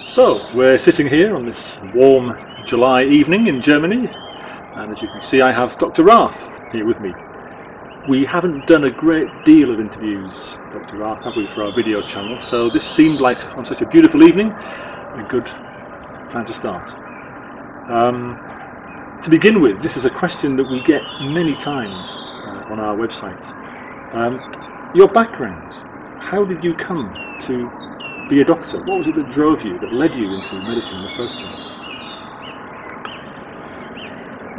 So, we're sitting here on this warm July evening in Germany, and as you can see I have Dr. Rath here with me. We haven't done a great deal of interviews, Dr. Rath, have we, for our video channel, so this seemed like, on such a beautiful evening, a good time to start. To begin with, this is a question that we get many times on our website. Your background, how did you come to be a doctor? What was it that drove you, that led you into medicine in the first place?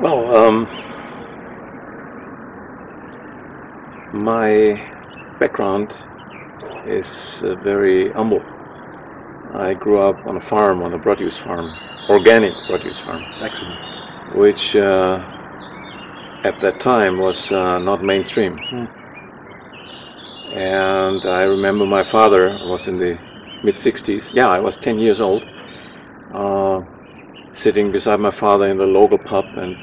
Well, my background is very humble. I grew up on a farm, on a produce farm, organic produce farm. Excellent. Which at that time was not mainstream. And I remember my father was in the mid-60s. Yeah, I was 10 years old, sitting beside my father in the local pub, and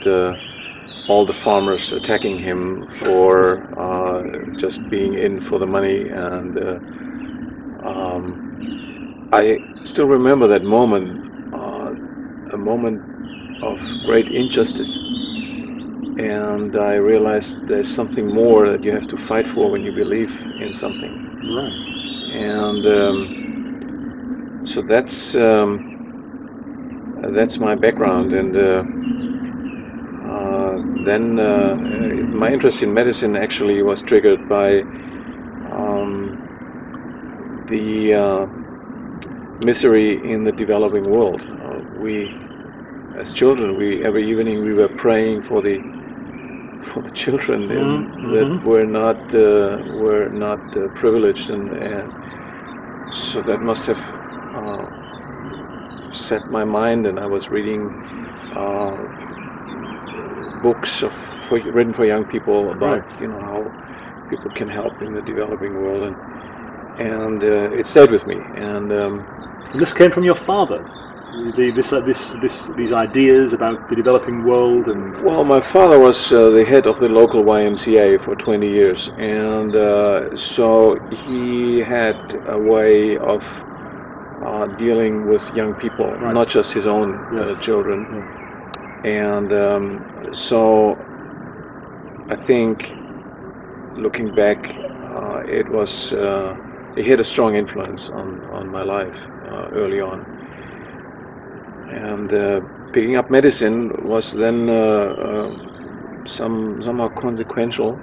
all the farmers attacking him for just being in for the money. And I still remember that moment, a moment of great injustice. And I realized there's something more that you have to fight for when you believe in something. Right. And so that's my background. And then my interest in medicine actually was triggered by the misery in the developing world. As children, every evening we were praying for the children that were not privileged, and so that must have set my mind. And I was reading books written for young people about how people can help in the developing world, and it stayed with me. And so this came from your father. These ideas about the developing world. And well, my father was the head of the local YMCA for 20 years, and so he had a way of dealing with young people, not just his own children. And so I think, looking back, it had a strong influence on my life early on. And picking up medicine was then somehow consequential.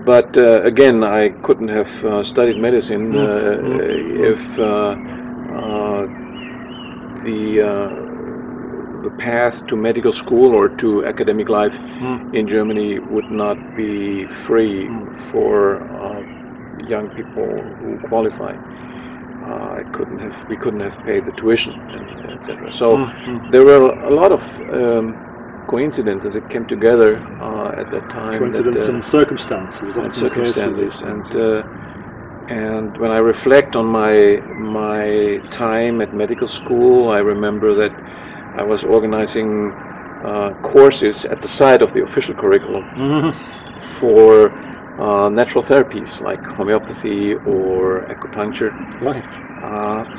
But again, I couldn't have studied medicine if the path to medical school or to academic life in Germany would not be free for young people who qualify. We couldn't have paid the tuition, etc. So there were a lot of coincidences that came together at that time. Coincidence and circumstances. And when I reflect on my time at medical school, I remember that I was organizing courses at the side of the official curriculum for natural therapies like homeopathy or acupuncture. Right.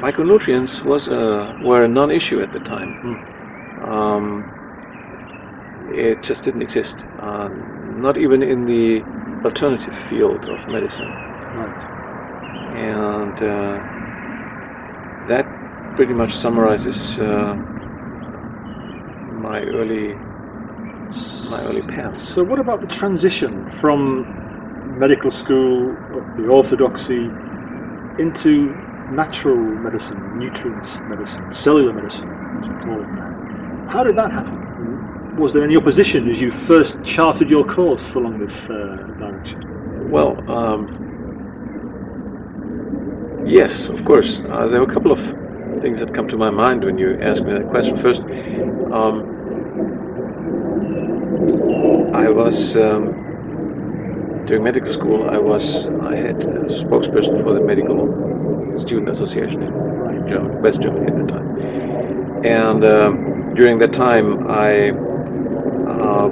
Micronutrients were a non-issue at the time. It just didn't exist, not even in the alternative field of medicine. Right. And that pretty much summarizes my early path. So what about the transition from medical school, the orthodoxy, into natural medicine, nutrient medicine, cellular medicine, as we call it now? How did that happen? Was there any opposition as you first charted your course along this direction? Well, yes, of course. There were a couple of things that come to my mind when you ask me that question. First, I was during medical school. I had a spokesperson for the Medical Student Association in Germany, West Germany at the time. And during that time,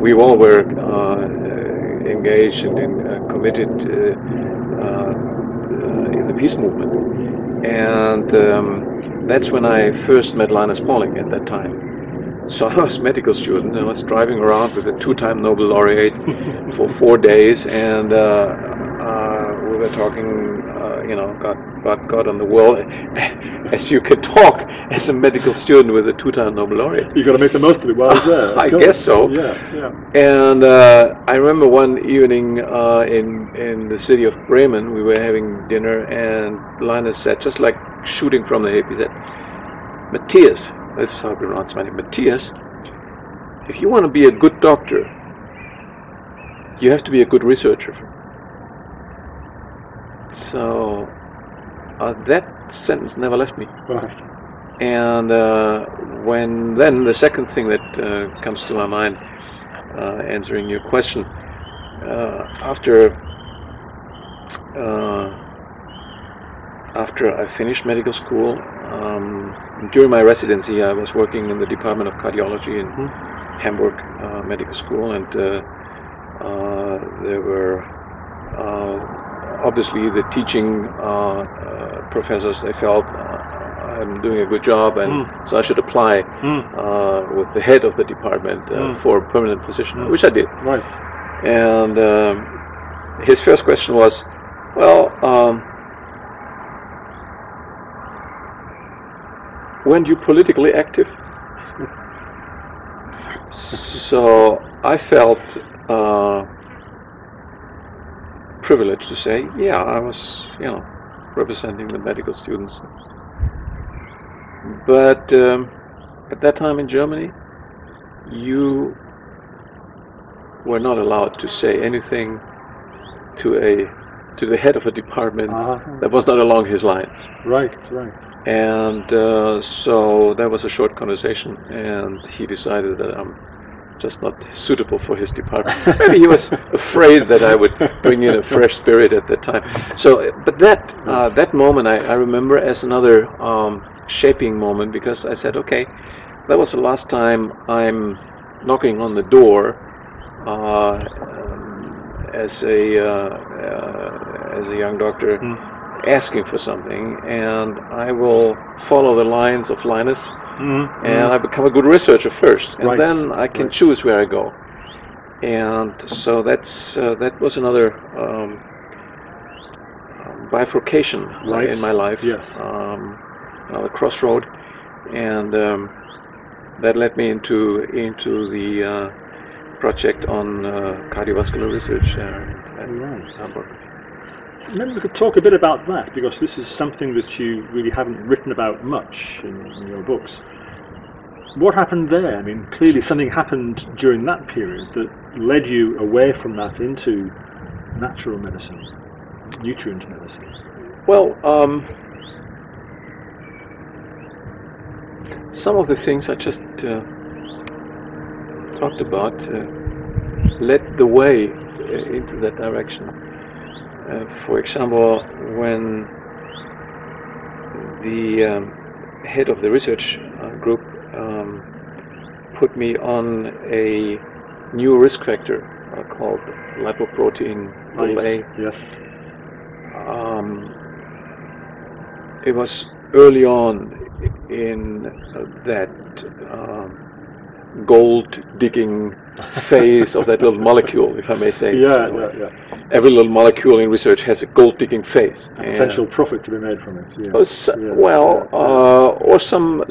we all were engaged and committed in the peace movement. And that's when I first met Linus Pauling at that time. So I was a medical student. I was driving around with a 2-time Nobel Laureate for 4 days, and we were talking, God on the world, as you can talk as a medical student with a 2-time Nobel Laureate. You've got to make the most of it while it's there. I guess so. Yeah. And I remember one evening in the city of Bremen, we were having dinner, and Linus said, just like shooting from the hip, he said, "Matthias," this is how I pronounce my name, "Matthias, if you want to be a good doctor, you have to be a good researcher." So that sentence never left me. Right. And then the second thing that comes to my mind, answering your question, after I finished medical school, during my residency, I was working in the Department of Cardiology in Hamburg Medical School, and there were obviously the teaching professors. They felt I'm doing a good job, and so I should apply with the head of the department for a permanent position, which I did. Right. And his first question was, "Well, weren't you politically active?" So I felt privileged to say, "Yeah, I was, representing the medical students." But at that time in Germany, you were not allowed to say anything to the head of a department that was not along his lines. Right. And so that was a short conversation, and he decided that I'm just not suitable for his department. Maybe he was afraid that I would bring in a fresh spirit at that time. So, but that moment I remember as another shaping moment, because I said, okay, that was the last time I'm knocking on the door as a young doctor, asking for something, and I will follow the lines of Linus, and I become a good researcher first, and then I can choose where I go. And so that was another bifurcation in my life, another crossroad, and that led me into the project on cardiovascular research at Hamburg. Maybe we could talk a bit about that, because this is something that you really haven't written about much in your books. What happened there? I mean, clearly something happened during that period that led you away from that into natural medicine, nutrient medicine. Well, some of the things I just talked about led the way into that direction. For example, when the head of the research group put me on a new risk factor called lipoprotein A. Yes. It was early on in that gold digging phase of that little molecule, if I may say. Yeah. Every little molecule in research has a gold digging phase. A potential profit to be made from it. Or some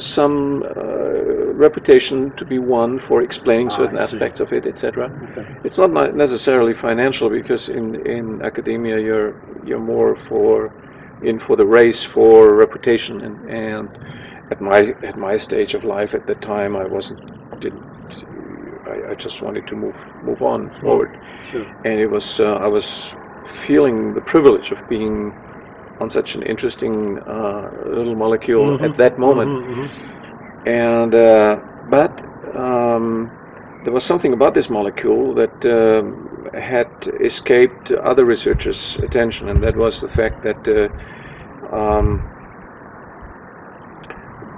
reputation to be won for explaining certain aspects of it, etc. Okay. It's not necessarily financial, because in academia you're more for the race for reputation, and at my stage of life at that time I just wanted to move on forward. Sure. And it was I was feeling the privilege of being on such an interesting little molecule at that moment. And but there was something about this molecule that had escaped other researchers' attention, and that was the fact that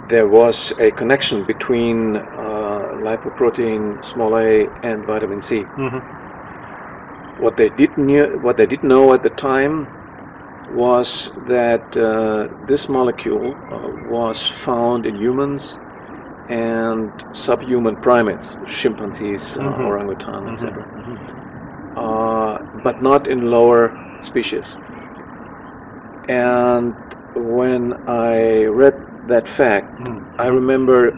there was a connection between lipoprotein a and vitamin C. What they didn't know at the time was that this molecule was found in humans and subhuman primates, chimpanzees, orangutan, etc., but not in lower species. And when I read that fact, I remember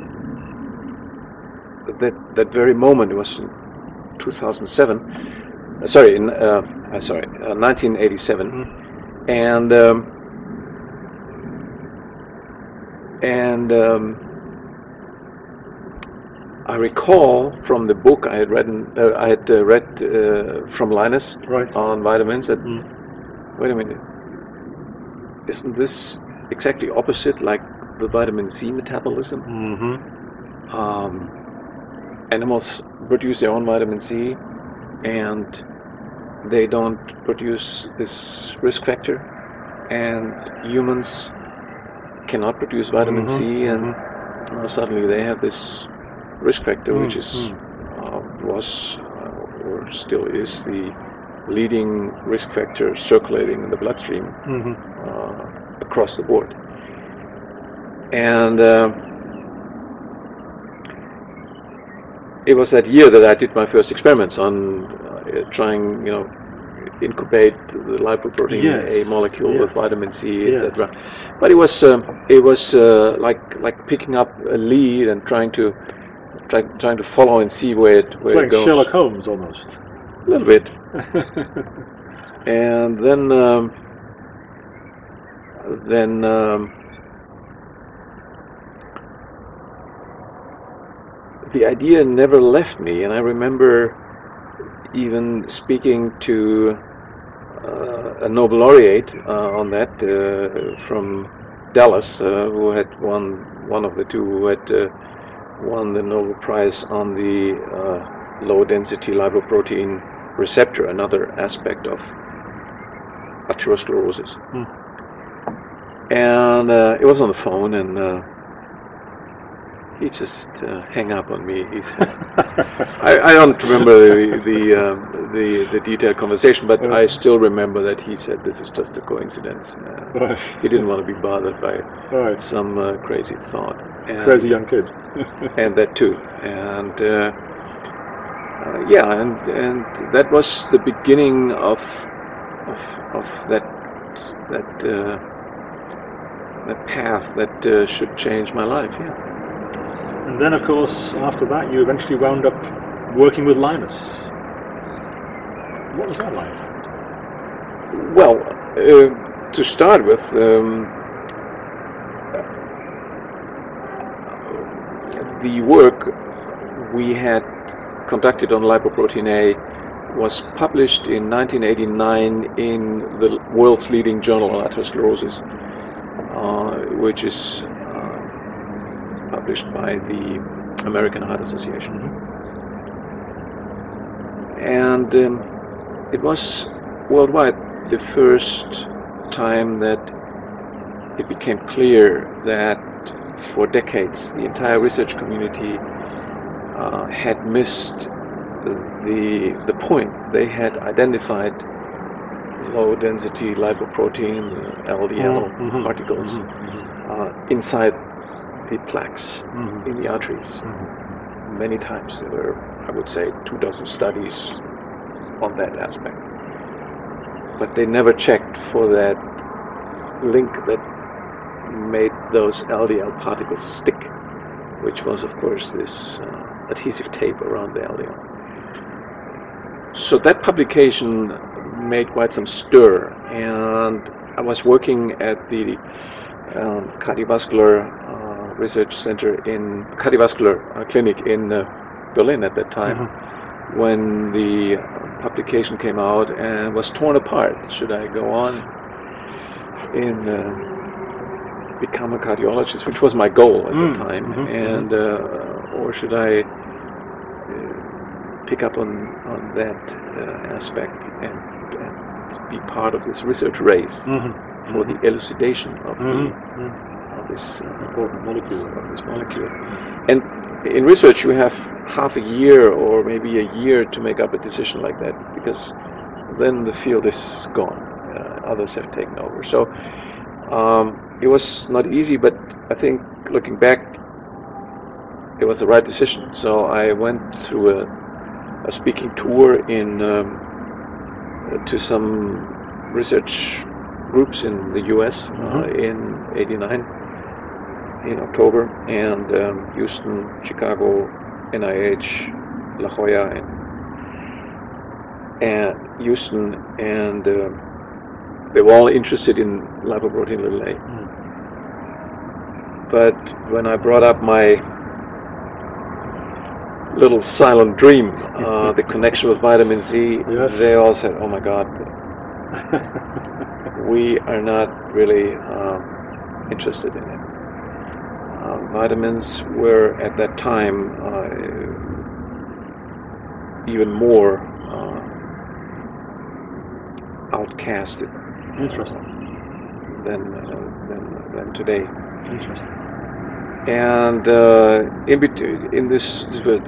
that very moment. It was in 2007. 1987, and I recall from the book I had read from Linus on vitamins that wait a minute, isn't this exactly opposite like the vitamin C metabolism? Animals produce their own vitamin C, and they don't produce this risk factor, and humans cannot produce vitamin C, and suddenly they have this risk factor, which is or still is the leading risk factor circulating in the bloodstream across the board. And it was that year that I did my first experiments on trying, incubate the lipoprotein A molecule with vitamin C, etc. But it was like picking up a lead and trying to follow and see where it goes. Like Sherlock Holmes almost. A little bit. And then the idea never left me, and I remember even speaking to a Nobel Laureate on that from Dallas, who had one of the two who had won the Nobel Prize on the low-density lipoprotein receptor, another aspect of atherosclerosis. And it was on the phone, and he just hung up on me. He said, I don't remember the detailed conversation, but I still remember that he said this is just a coincidence. He didn't want to be bothered by some crazy thought. And, crazy young kid. And that too. And and that was the beginning of that path that should change my life. And then, of course, after that, you eventually wound up working with Linus. What was that like? Well, to start with, the work we had conducted on lipoprotein A was published in 1989 in the world's leading journal on atherosclerosis, which is published by the American Heart Association. And it was worldwide the first time that it became clear that for decades the entire research community had missed the point. They had identified low density lipoprotein, LDL particles inside the plaques in the arteries. Many times there were, I would say, 24 studies on that aspect. But they never checked for that link that made those LDL particles stick, which was, of course, this adhesive tape around the LDL. So that publication made quite some stir, and I was working at the cardiovascular research center in cardiovascular clinic in Berlin at that time, when the publication came out and was torn apart. Should I go on in become a cardiologist, which was my goal at the time, and or should I pick up on that aspect and be part of this research race for the elucidation of this important molecule. And in research, you have half a year or maybe a year to make up a decision like that, because then the field is gone. others have taken over. So it was not easy, but I think looking back, it was the right decision. So I went through a speaking tour to some research groups in the U.S. In '89 in October, and Houston, Chicago, NIH, La Jolla, and Houston, and they were all interested in lipoprotein little a. But when I brought up my little silent dream, the connection with vitamin C, yes, they all said, "Oh my God, we are not really interested in it." Vitamins were at that time even more outcasted. Interesting. Than today. Interesting. And in this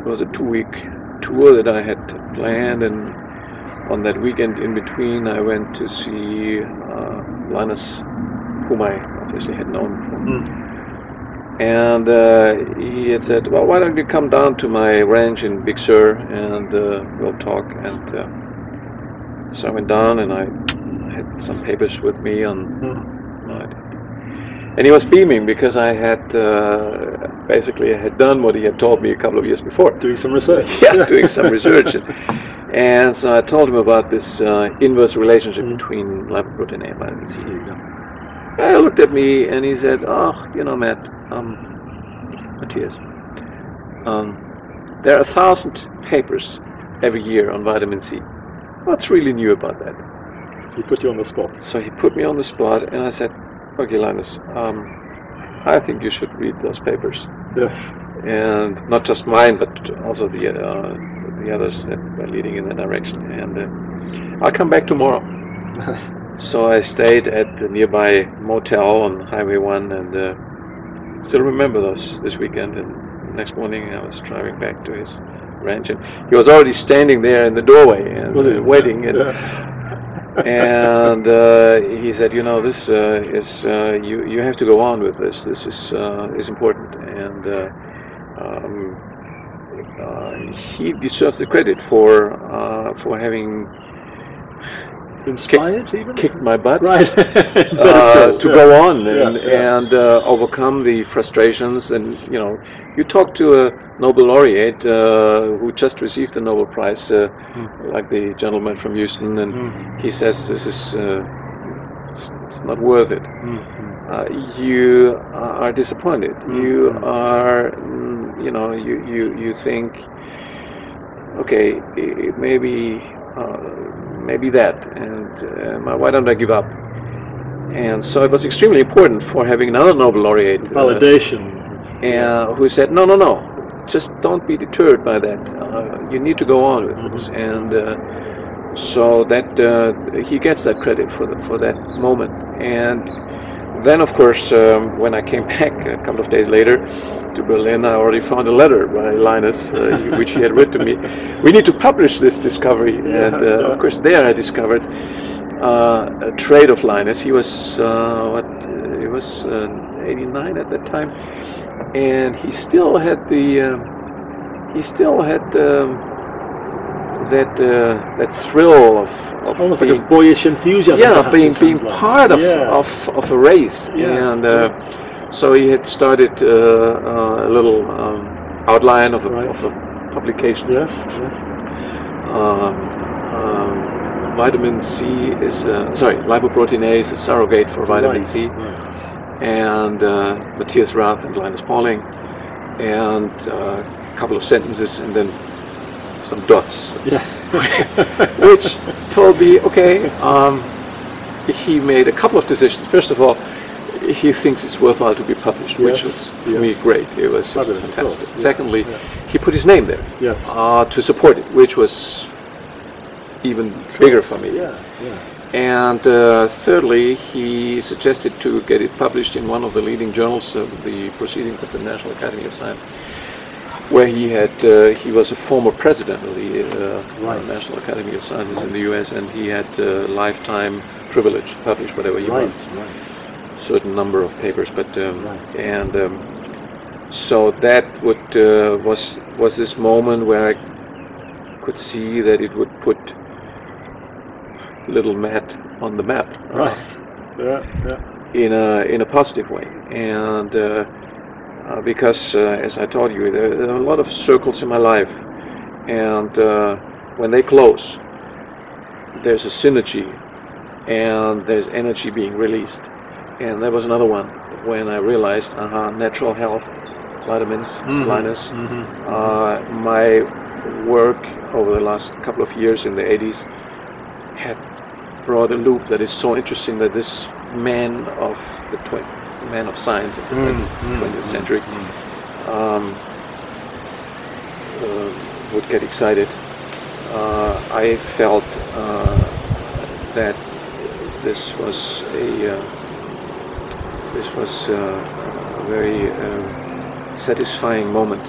was a 2-week tour that I had planned, and on that weekend in between, I went to see Linus, whom I obviously had known from. And he had said, "Well, why don't you come down to my ranch in Big Sur and we'll talk." And so I went down, and I had some papers with me and he was beaming because I had basically done what he had told me a couple of years before. Doing some research. Yeah, doing some research. And so I told him about this inverse relationship between lipoprotein A and vitamin C. And he looked at me and he said, "Oh, you know, Matthias, there are 1,000 papers every year on vitamin C. What's really new about that?" He put you on the spot. So he put me on the spot, and I said, "Okay, Linus, I think you should read those papers." Yes. And not just mine, but also the others that were leading in that direction. And I'll come back tomorrow. So I stayed at the nearby motel on Highway 1, and still remember this weekend. And the next morning I was driving back to his ranch, and he was already standing there in the doorway and waiting. And, and he said, "You know, this is you have to go on with this. This is important." And he deserves the credit for having inspired, kicked my butt, right? To go on and overcome the frustrations. And you know, you talk to a Nobel Laureate who just received the Nobel Prize, like the gentleman from Houston, and he says this is it's not worth it. You are disappointed. You are, you know, you think, okay, maybe that, and why don't I give up? And so it was extremely important for having another Nobel Laureate validation, who said, no, just don't be deterred by that. You need to go on with this. And so that he gets that credit for that moment. And then, of course, when I came back a couple of days later to Berlin, I already found a letter by Linus, which he had written to me. We need to publish this discovery. And of course, there I discovered a trait of Linus. He was he was 89 at that time, and he still had that thrill of almost being, like a boyish enthusiasm. Yeah, being part of a race. And so he had started a little outline of a publication. Yes. Vitamin C is lipoprotein A is a surrogate for vitamin C. And Matthias Rath and Linus Pauling, and a couple of sentences, and then some dots, which told me, okay, he made a couple of decisions. First of all, he thinks it's worthwhile to be published, which was for me great. It was just fantastic. Secondly, he put his name there to support it, which was even bigger for me. And thirdly, he suggested to get it published in one of the leading journals of the Proceedings of the National Academy of Science, where he was a former president of the National Academy of Sciences in the US, and he had lifetime privilege to publish whatever you want. Right. Certain number of papers, but Right. and so that was this moment where I could see that it would put little Matt on the map. Right. Yeah. In a positive way, and because as I told you, there are a lot of circles in my life, and when they close, there's a synergy, and there's energy being released. And there was another one when I realized, natural health, vitamins, Linus. My work over the last couple of years in the 80s had brought a loop that is so interesting, that this man of science of the 20th century would get excited. I felt that this was a very satisfying moment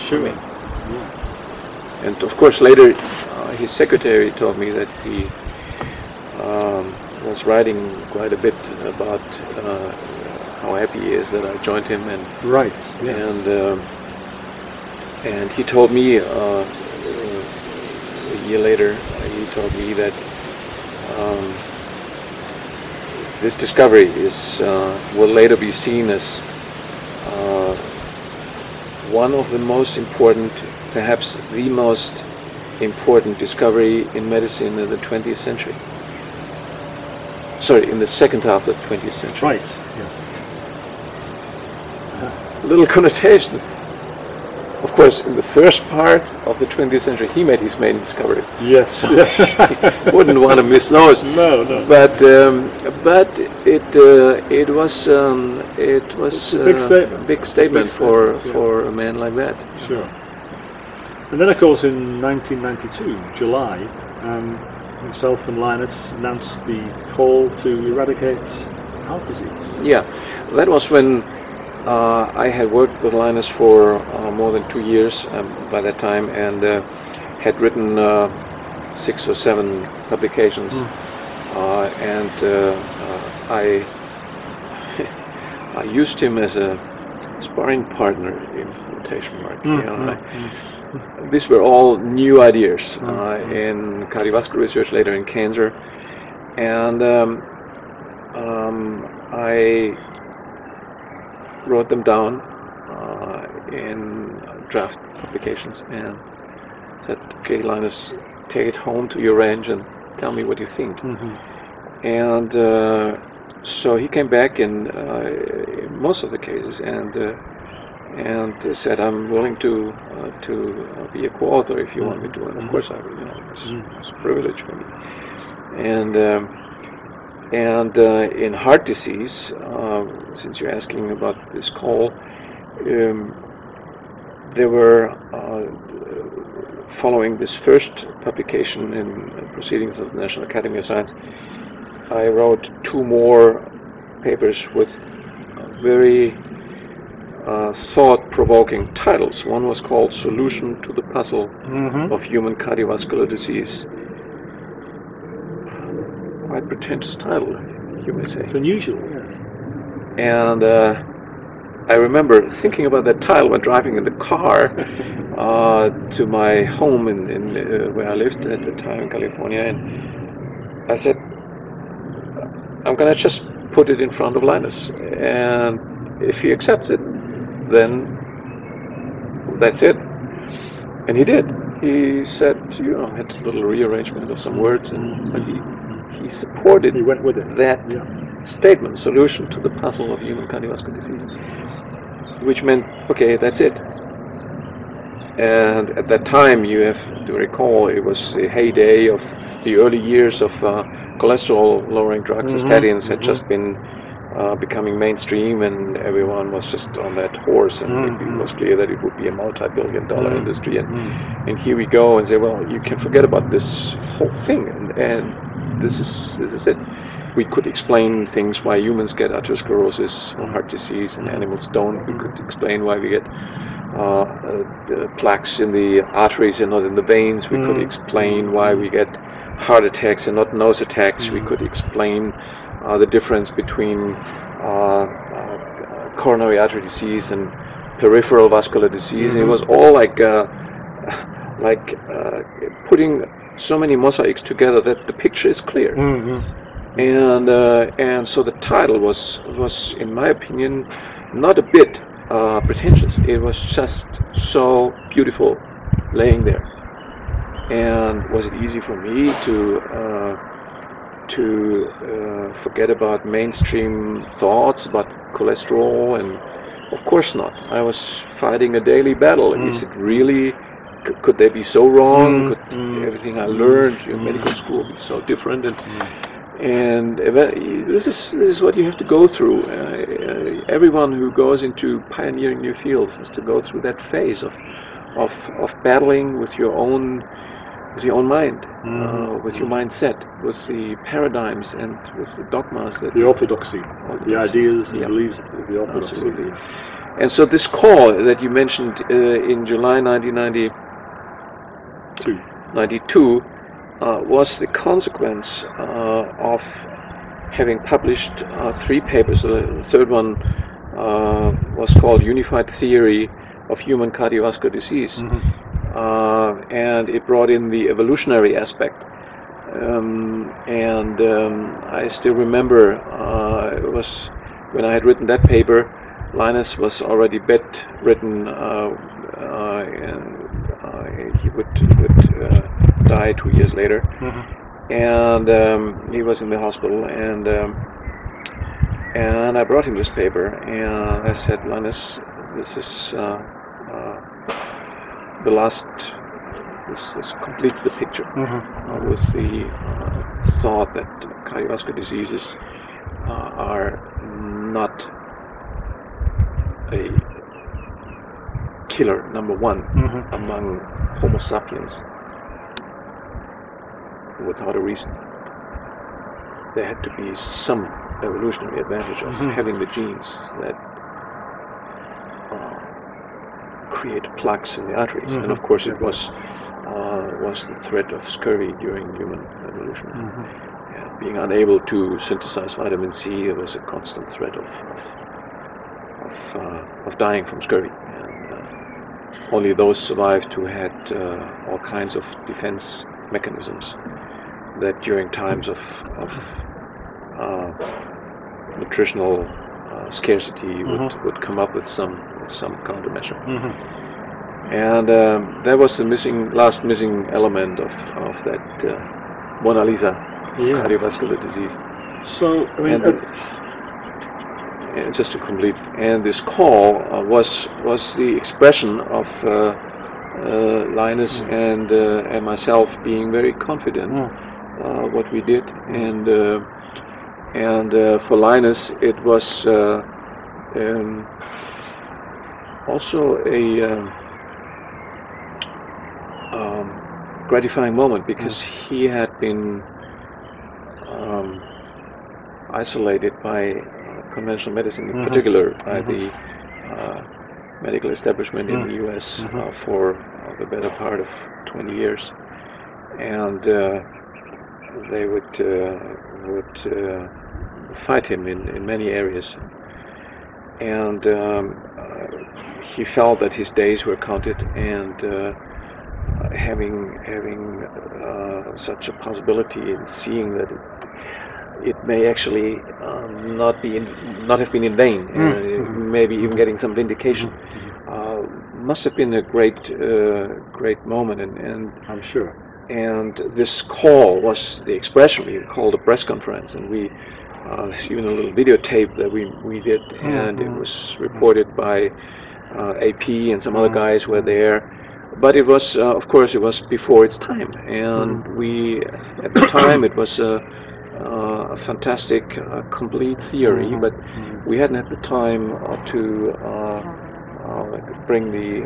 for me. Yeah. And of course, later his secretary told me that he was writing quite a bit about how happy he is that I joined him, and right. Yes. And he told me a year later, he told me that this discovery will later be seen as one of the most important, perhaps the most important discovery in medicine in the 20th century. Sorry, in the second half of the 20th century. Right, yes. Little connotation. Of course, in the first part of the 20th century, he made his main discoveries. Yes. So he wouldn't want to miss those. No. But it was a big statement for a man like that. Sure. And then, of course, in 1992, July, himself and Linus announced the call to eradicate heart disease. Yeah, that was when I had worked with Linus for more than 2 years by that time, and had written 6 or 7 publications, and I used him as a sparring partner, in quotation mark. These were all new ideas in cardiovascular research, later in cancer, and I wrote them down in draft publications and said, "Okay, Linus, take it home to your ranch and tell me what you think." And so he came back in most of the cases and said, "I'm willing to be a co-author if you want me to." And of course, it's a privilege for me. And in heart disease, since you're asking about this call, there were, following this first publication in Proceedings of the National Academy of Science, I wrote 2 more papers with very thought-provoking titles. One was called Solution to the Puzzle of Human Cardiovascular Disease. Quite pretentious title, you may say. It's unusual, yes. And I remember thinking about that title when driving in the car to my home in where I lived at the time in California, and I said, I'm going to just put it in front of Linus, and if he accepts it, then that's it. And he did. He said, had a little rearrangement of some words, but he supported. He went with it. That statement, solution to the puzzle of human cardiovascular disease, which meant, okay, that's it. And at that time, you have to recall, it was the heyday of the early years of cholesterol-lowering drugs. The statins had just been becoming mainstream, and everyone was just on that horse, and it was clear that it would be a multi-billion-dollar industry. And here we go and say, well, you can forget about this whole thing, and this is it. We could explain things why humans get atherosclerosis or heart disease and animals don't. We could explain why we get plaques in the arteries and not in the veins. We could explain why we get heart attacks and not nose attacks. We could explain the difference between coronary artery disease and peripheral vascular disease. It was all like putting so many mosaics together that the picture is clear. And so the title was, in my opinion, not a bit pretentious. It was just so beautiful, laying there. And was it easy for me to forget about mainstream thoughts about cholesterol? And of course not. I was fighting a daily battle. Is it really? Could they be so wrong? Could everything I learned in medical school be so different? And this is what you have to go through. Everyone who goes into pioneering new fields has to go through that phase of battling with your own mind, with your mindset, with the paradigms and with the dogmas, the orthodoxy, the ideas and beliefs of the orthodoxy. Absolutely. And so this call that you mentioned in July 1992 was the consequence of having published 3 papers. The third one was called Unified Theory of Human Cardiovascular Disease, and it brought in the evolutionary aspect. I still remember it was when I had written that paper. Linus was already bedridden, and he would die 2 years later, and he was in the hospital, and I brought him this paper, and I said, Linus, this is the last. This completes the picture with the thought that cardiovascular diseases are not a killer number one among Homo sapiens without a reason. There had to be some evolutionary advantage of having the genes that create plaques in the arteries, and of course it was the threat of scurvy during human evolution. Being unable to synthesize vitamin C, it was a constant threat of dying from scurvy. And only those survived who had all kinds of defense mechanisms that during times of nutritional scarcity would come up with some countermeasure. And that was the last missing element of that Mona Lisa cardiovascular disease. So, I mean, and just to complete, and this call was the expression of Linus and myself being very confident what we did, and for Linus it was also a gratifying moment, because he had been isolated by conventional medicine, in particular by the medical establishment in the US for the better part of 20 years, and they would fight him in many areas, and he felt that his days were counted, and having such a possibility in seeing that it may actually not have been in vain, maybe even getting some vindication, must have been a great moment, and I'm sure. And this call was the expression. We called a press conference, and we there's even a little videotape that we did, and it was reported by AP and some other guys were there. But it was, of course, it was before its time, and we, at the time, it was a fantastic, complete theory, but we hadn't had the time to bring the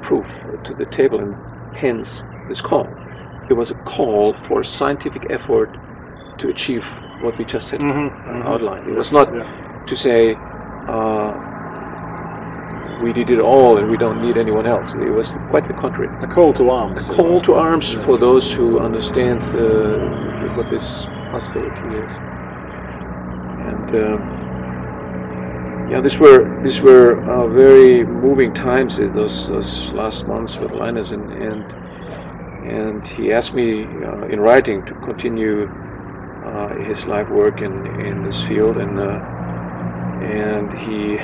proof to the table, and hence this call. It was a call for scientific effort to achieve what we just had outlined. It was not to say we did it all and we don't need anyone else. It was quite the contrary. A call to arms. A call to arms for those who understand what this possibility is. And yeah, these were very moving times. Those last months with Linus, and he asked me in writing to continue his life work in this field, and he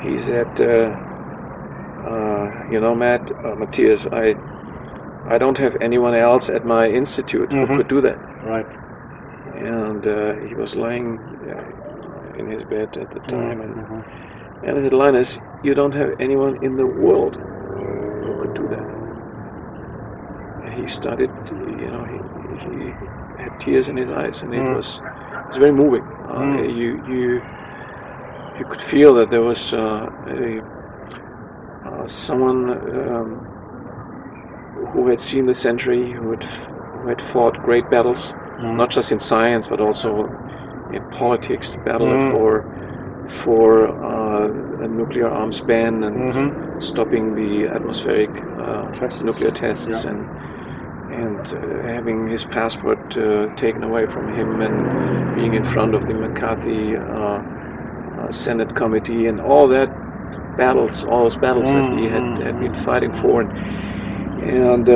he said, you know, Matthias, I don't have anyone else at my institute who could do that. Right. And he was lying in his bed at the time, and I said, Linus, you don't have anyone in the world who could do that. And he started, you know, he had tears in his eyes, and it was very moving. You could feel that there was someone who had seen the century, who had fought great battles, not just in science but also in politics, the battle for a nuclear arms ban and stopping the atmospheric nuclear tests, and having his passport taken away from him, and being in front of the McCarthy Senate committee, and all those battles that he had been fighting for, and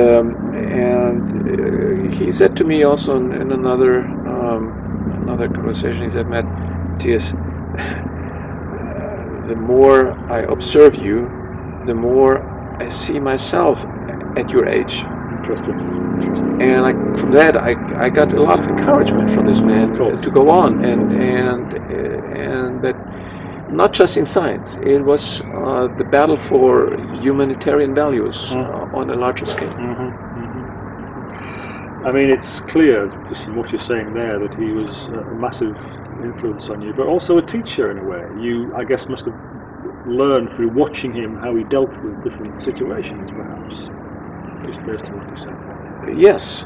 he said to me also in another conversation, he said, Matthias, the more I observe you, the more I see myself at your age. Interesting. And from that, I got a lot of encouragement from this man to go on, and that not just in science, it was the battle for humanitarian values on a larger scale. I mean, it's clear, just from what you're saying there, that he was a massive influence on you, but also a teacher in a way. You, I guess, must have learned through watching him how he dealt with different situations, perhaps, just based on what you said. Yes.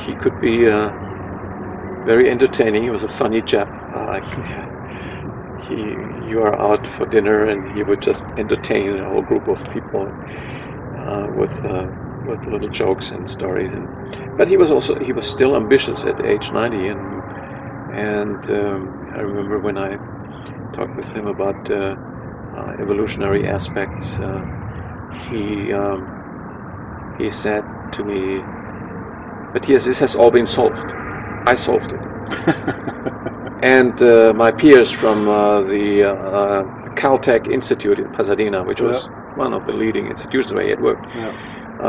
He could be very entertaining. He was a funny chap. You are out for dinner, and he would just entertain a whole group of people with little jokes and stories. But he was still ambitious at age 90, and I remember when I talked with him about evolutionary aspects, he said to me, Matthias, this has all been solved. I solved it. And my peers from the Caltech Institute in Pasadena, which was one of the leading institutions where he had worked,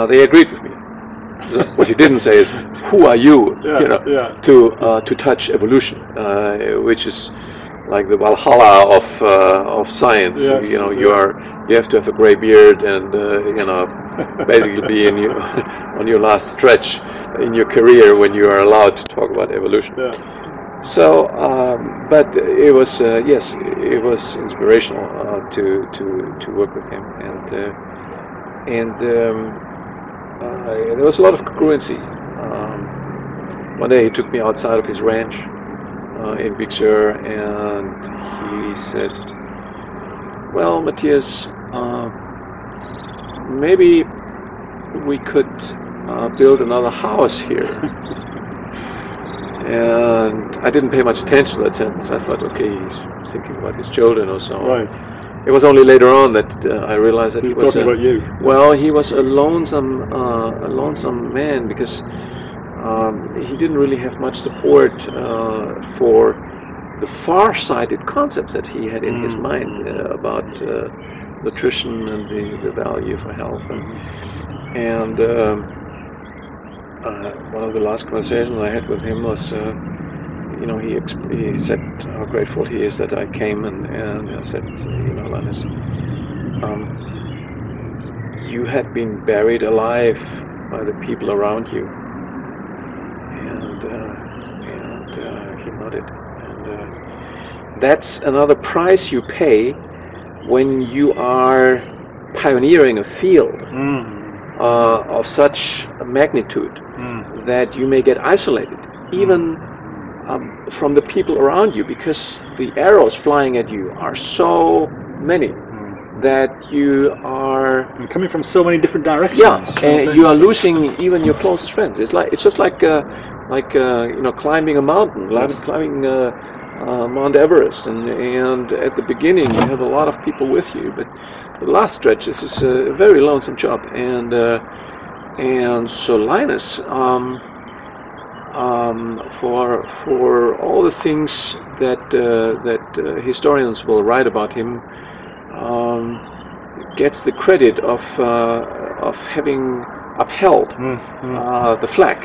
they agreed with me. So what he didn't say is, who are you, to touch evolution, which is like the Valhalla of science. You have to have a gray beard and basically be on your last stretch in your career when you are allowed to talk about evolution. So, but it was it was inspirational to work with him, and there was a lot of congruency. One day he took me outside of his ranch in Big Sur, and he said, well, Matthias, maybe we could build another house here. And I didn't pay much attention to that sentence. I thought, okay, he's thinking about his children or so. Right. It was only later on that I realized that he was talking about you. Well, he was a lonesome man, because he didn't really have much support for the far-sighted concepts that he had in his mind about nutrition and the value for health. And one of the last conversations I had with him was, he said how grateful he is that I came, and I said, Linus, you had been buried alive by the people around you, and he nodded. And that's another price you pay when you are pioneering a field of such magnitude that you may get isolated, even from the people around you, because the arrows flying at you are so many that you are coming from so many different directions. Yeah, and you are losing even your closest friends. It's just like climbing a mountain, climbing Mount Everest, and at the beginning you have a lot of people with you, but the last stretch is a very lonesome job, and so Linus, for all the things that historians will write about him, gets the credit of having upheld the flag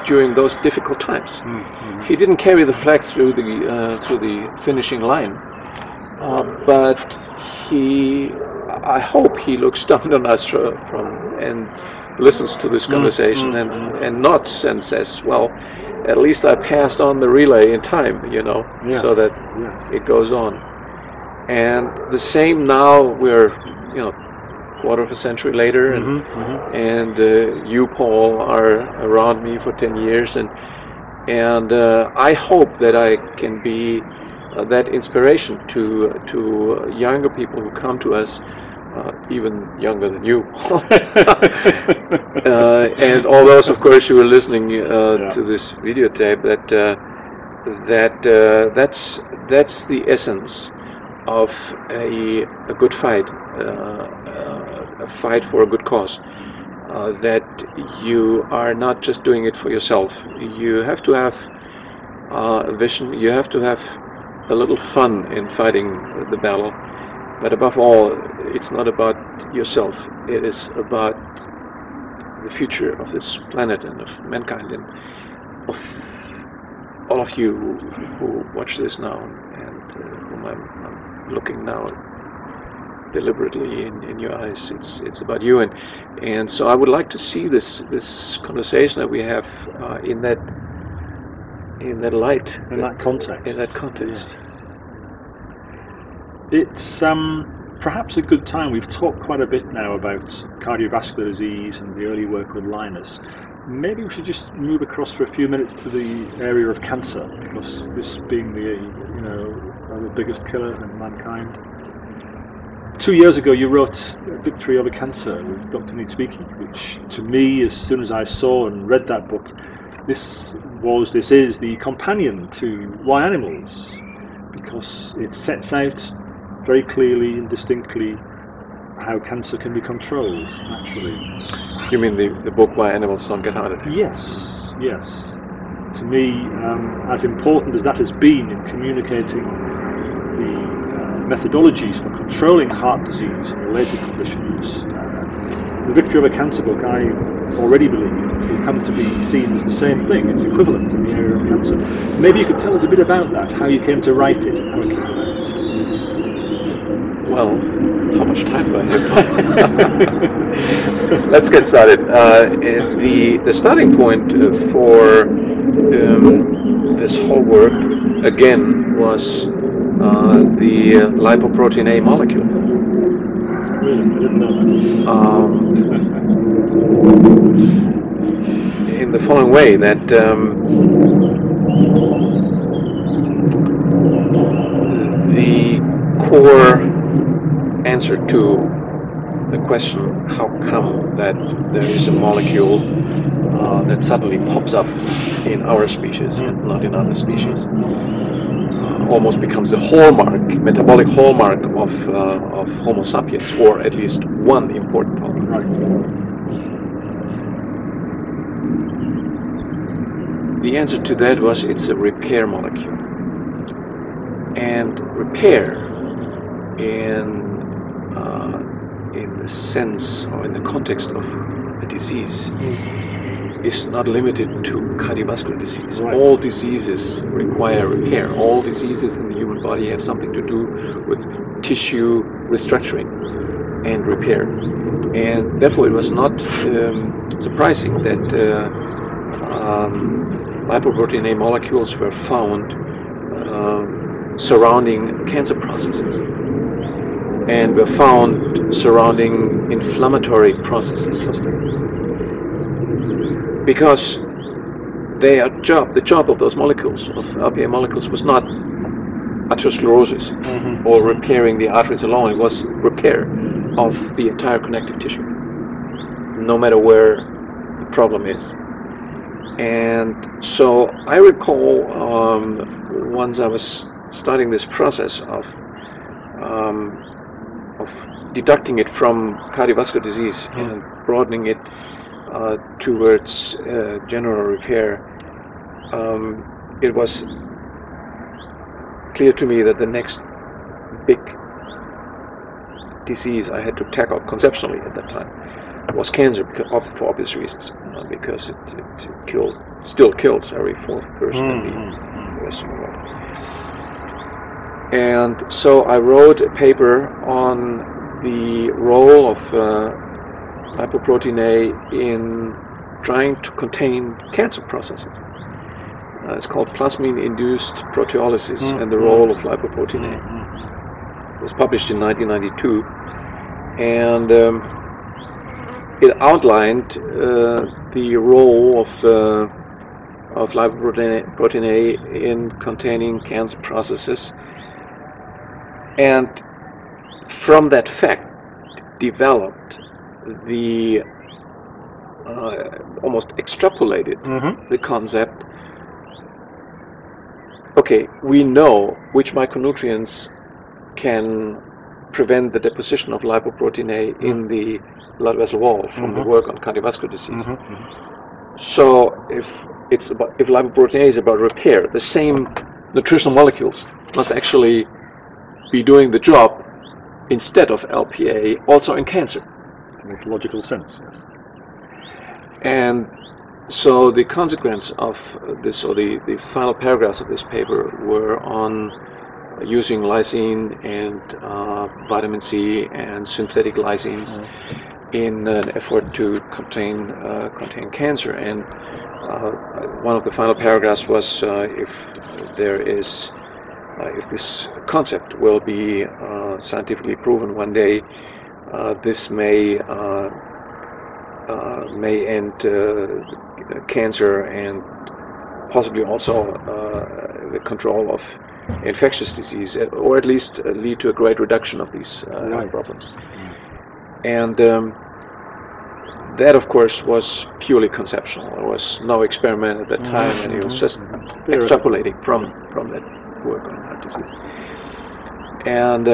during those difficult times. He didn't carry the flag through the finishing line, but I hope he looks down on us and listens to this conversation and nods and says, well, at least I passed on the relay in time, so that it goes on. And the same now, we're quarter of a century later, and you, Paul, are around me for 10 years, and I hope that I can be that inspiration to younger people who come to us, even younger than you, and all those, of course, who are listening to this videotape. That's the essence of a good fight, a fight for a good cause. That you are not just doing it for yourself. You have to have a vision. You have to have a little fun in fighting the battle. But above all, it's not about yourself. It is about the future of this planet and of mankind, and of all of you who watch this now, and whom I'm looking now deliberately in your eyes. It's about you, and so I would like to see this conversation that we have in that light, in that context. Yes. It's perhaps a good time. We've talked quite a bit now about cardiovascular disease and the early work with Linus. Maybe we should just move across for a few minutes to the area of cancer, because this being the biggest killer in mankind. 2 years ago, you wrote Victory Over Cancer with Dr. Nitzviki, which to me, as soon as I saw and read that book, this is the companion to Why Animals, because it sets out very clearly and distinctly how cancer can be controlled naturally. You mean the book Why Animals Don't Get Heart Attacks? Yes. To me, as important as that has been in communicating the methodologies for controlling heart disease and related conditions, the Victory Over Cancer book, I already believe, will come to be seen as the same thing. It's equivalent in the area of cancer. Maybe you could tell us a bit about that, how you came to write it and how it came about. Well, how much time do I have? Let's get started. The starting point for this whole work, again, was the lipoprotein A molecule. Really? I didn't know that. In the following way, that the core answer to the question, how come that there is a molecule that suddenly pops up in our species and not in other species, almost becomes the hallmark, metabolic hallmark of Homo sapiens, or at least one important hallmark. Right. The answer to that was, it's a repair molecule. And repair, in the sense or in the context of a disease, is not limited to cardiovascular disease. Right. All diseases require repair. All diseases in the human body have something to do with tissue restructuring and repair. And therefore it was not surprising that lipoprotein A molecules were found surrounding cancer processes, and were found surrounding inflammatory processes. Because the job of those molecules, of LPA molecules, was not atherosclerosis or repairing the arteries alone. It was repair of the entire connective tissue, no matter where the problem is. And so I recall once I was starting this process of deducting it from cardiovascular disease and broadening it towards general repair, it was clear to me that the next big disease I had to tackle conceptually at that time was cancer, for obvious reasons, because it still kills every fourth person in the Western world. And so I wrote a paper on the role of lipoprotein A in trying to contain cancer processes. It's called plasmine-induced proteolysis and the role of lipoprotein A. It was published in 1992, and it outlined the role of lipoprotein A in containing cancer processes, and from that fact developed the almost extrapolated the concept. Okay, we know which micronutrients can prevent the deposition of lipoprotein A in the blood vessel wall from the work on cardiovascular disease. So if lipoprotein A is about repair, the same nutritional molecules must actually be doing the job instead of LPA also in cancer. It makes logical sense, yes. And so the consequence of this, or the final paragraphs of this paper, were on using lysine and vitamin C and synthetic lysines in an effort to contain cancer. And one of the final paragraphs was if this concept will be scientifically proven one day, this may end cancer and possibly also the control of infectious disease, or at least lead to a great reduction of these problems. And that, of course, was purely conceptual. There was no experiment at that time, and it was just extrapolating from that work on heart disease. And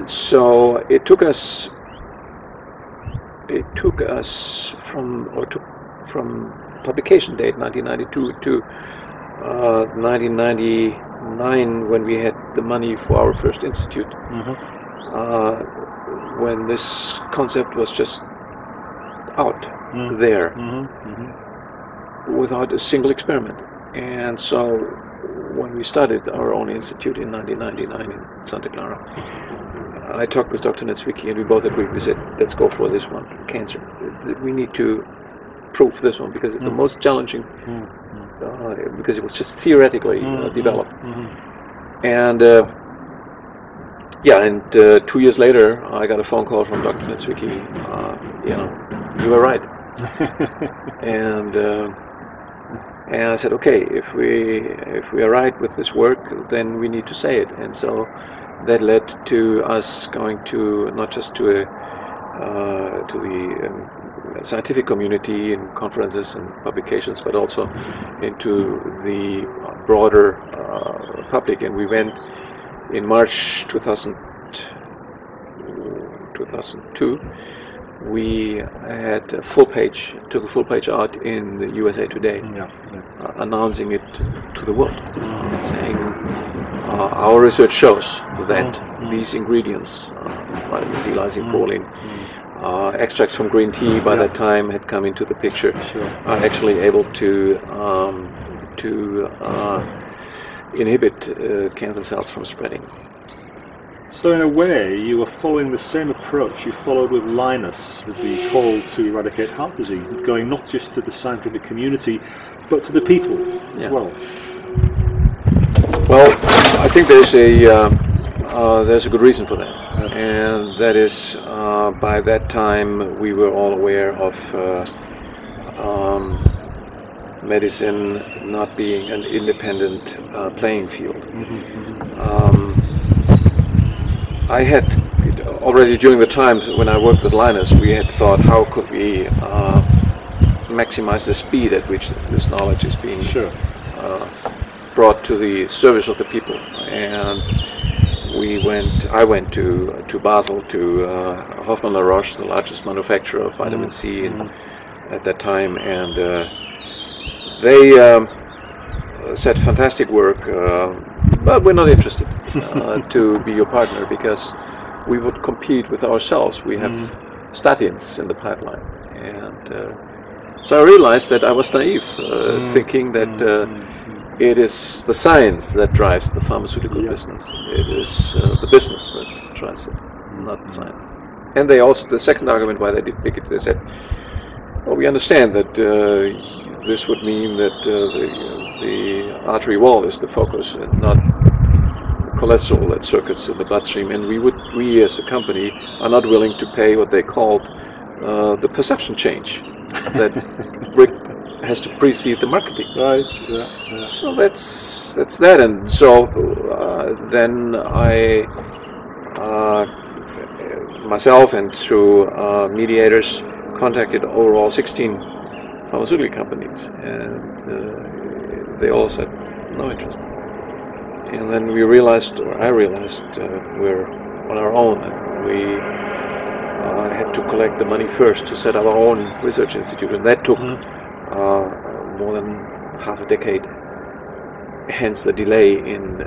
so it took us from publication date 1992 to 1999, when we had the money for our first institute, when this concept was just out there without a single experiment. And so when we started our own institute in 1999 in Santa Clara, I talked with Dr. Niedzwiecki, and we both agreed. We said, let's go for this one, cancer. We need to prove this one, because it's the most challenging, because it was just theoretically developed. And 2 years later, I got a phone call from Dr. Niedzwiecki. You were right. And I said, okay, if we are right with this work, then we need to say it. And so that led to us going to not just to the scientific community in conferences and publications, but also into the broader public. And we went in March 2002. We had took a full page out in the USA Today, announcing it to the world, and saying our research shows that these ingredients, vitamin C, lysine, proline, extracts from green tea by that time had come into the picture, are actually able to inhibit cancer cells from spreading. So in a way, you were following the same approach you followed with Linus, with the call to eradicate heart disease, going not just to the scientific community, but to the people as well. Well, I think there's a good reason for that, and that is by that time we were all aware of medicine not being an independent playing field. I had already during the times when I worked with Linus, we had thought, how could we maximize the speed at which this knowledge is being brought to the service of the people. And I went to Basel, to Hoffmann-La Roche, the largest manufacturer of vitamin C at that time, and they said, fantastic work, but we're not interested to be your partner, because we would compete with ourselves. We have statins in the pipeline. And so I realized that I was naive, thinking that it is the science that drives the pharmaceutical business. It is the business that drives it, not the science. And they also, the second argument why they did pick it, they said, well, we understand that this would mean that the artery wall is the focus and not cholesterol that circuits in the bloodstream, and we as a company are not willing to pay what they called the perception change that has to precede the marketing. Right. So that's that, and so then I myself and through mediators contacted overall 16 pharmaceutical companies, and they all said no interest. And then we realized, or I realized, we're on our own, and we had to collect the money first to set up our own research institute, and that took more than half a decade. Hence the delay in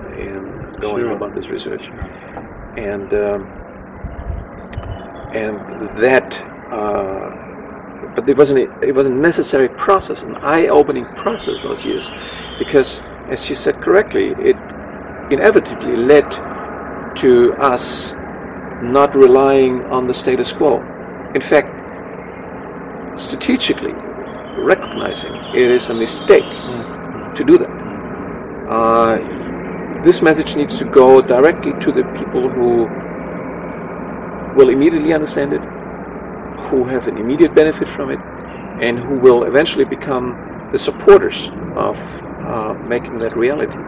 going about this research, and that. But it was a necessary process, an eye-opening process those years, because, as you said correctly, it inevitably led to us not relying on the status quo. In fact, strategically recognizing it is a mistake to do that. This message needs to go directly to the people who will immediately understand it, who have an immediate benefit from it, and who will eventually become the supporters of making that reality.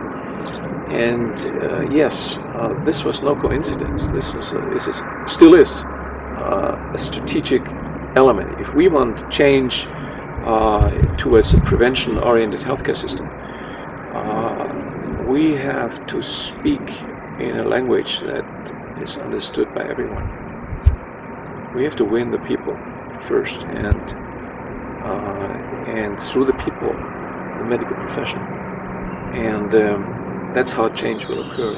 And yes, this was no coincidence. This still is a strategic element. If we want change towards a prevention-oriented healthcare system, we have to speak in a language that is understood by everyone. We have to win the people first, and through the people, the medical profession, and that's how change will occur.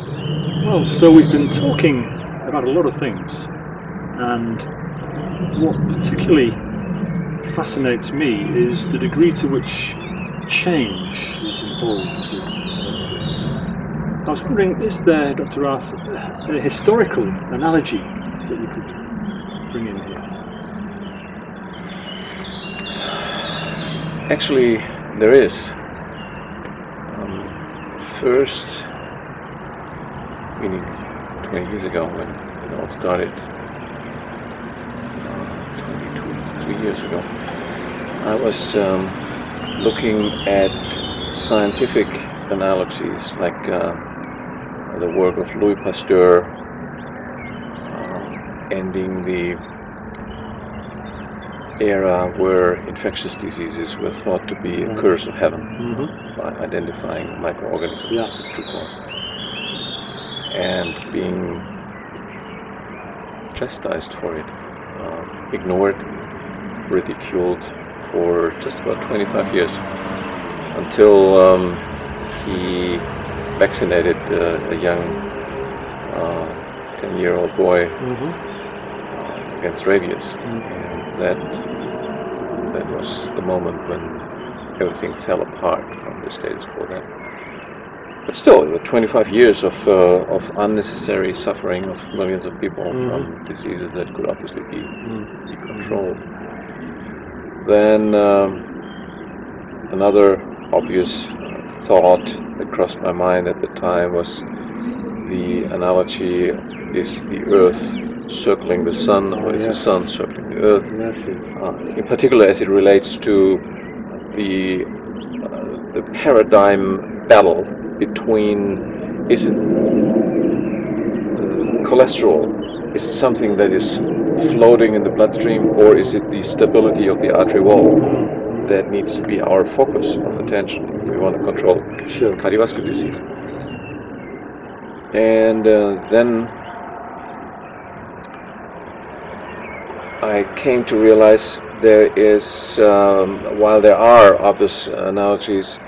Well, so we've been talking about a lot of things, and what particularly fascinates me is the degree to which change is involved with this. I was wondering, is there, Dr. Rath, a historical analogy that you could bring in here? Actually, there is. First, meaning 20 years ago when it all started, 3 years ago, I was looking at scientific analogies like the work of Louis Pasteur, ending the era where infectious diseases were thought to be a curse of heaven, by identifying microorganisms as a true cause, and being chastised for it, ignored, ridiculed for just about 25 years, until he vaccinated a young 10-year-old boy against rabies. And that was the moment when everything fell apart from the status quo then. But still, with 25 years of unnecessary suffering of millions of people from diseases that could obviously be controlled. Then another obvious thought that crossed my mind at the time was the analogy, is the Earth circling the Sun, or is the Sun circling the Earth? In particular, as it relates to the the paradigm battle between, is it cholesterol, is it something that is floating in the bloodstream, or is it the stability of the artery wall that needs to be our focus of attention if we want to control cardiovascular disease? And then I came to realize there is, while there are obvious analogies,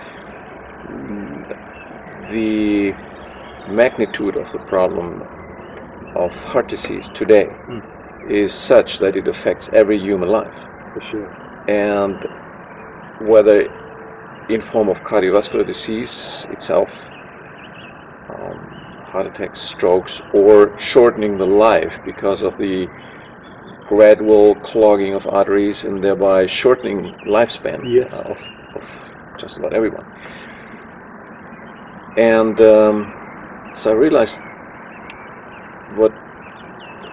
the magnitude of the problem of heart disease today is such that it affects every human life. For sure. And whether in form of cardiovascular disease itself, heart attacks, strokes, or shortening the life because of the gradual clogging of arteries and thereby shortening lifespan of just about everyone. And so I realized what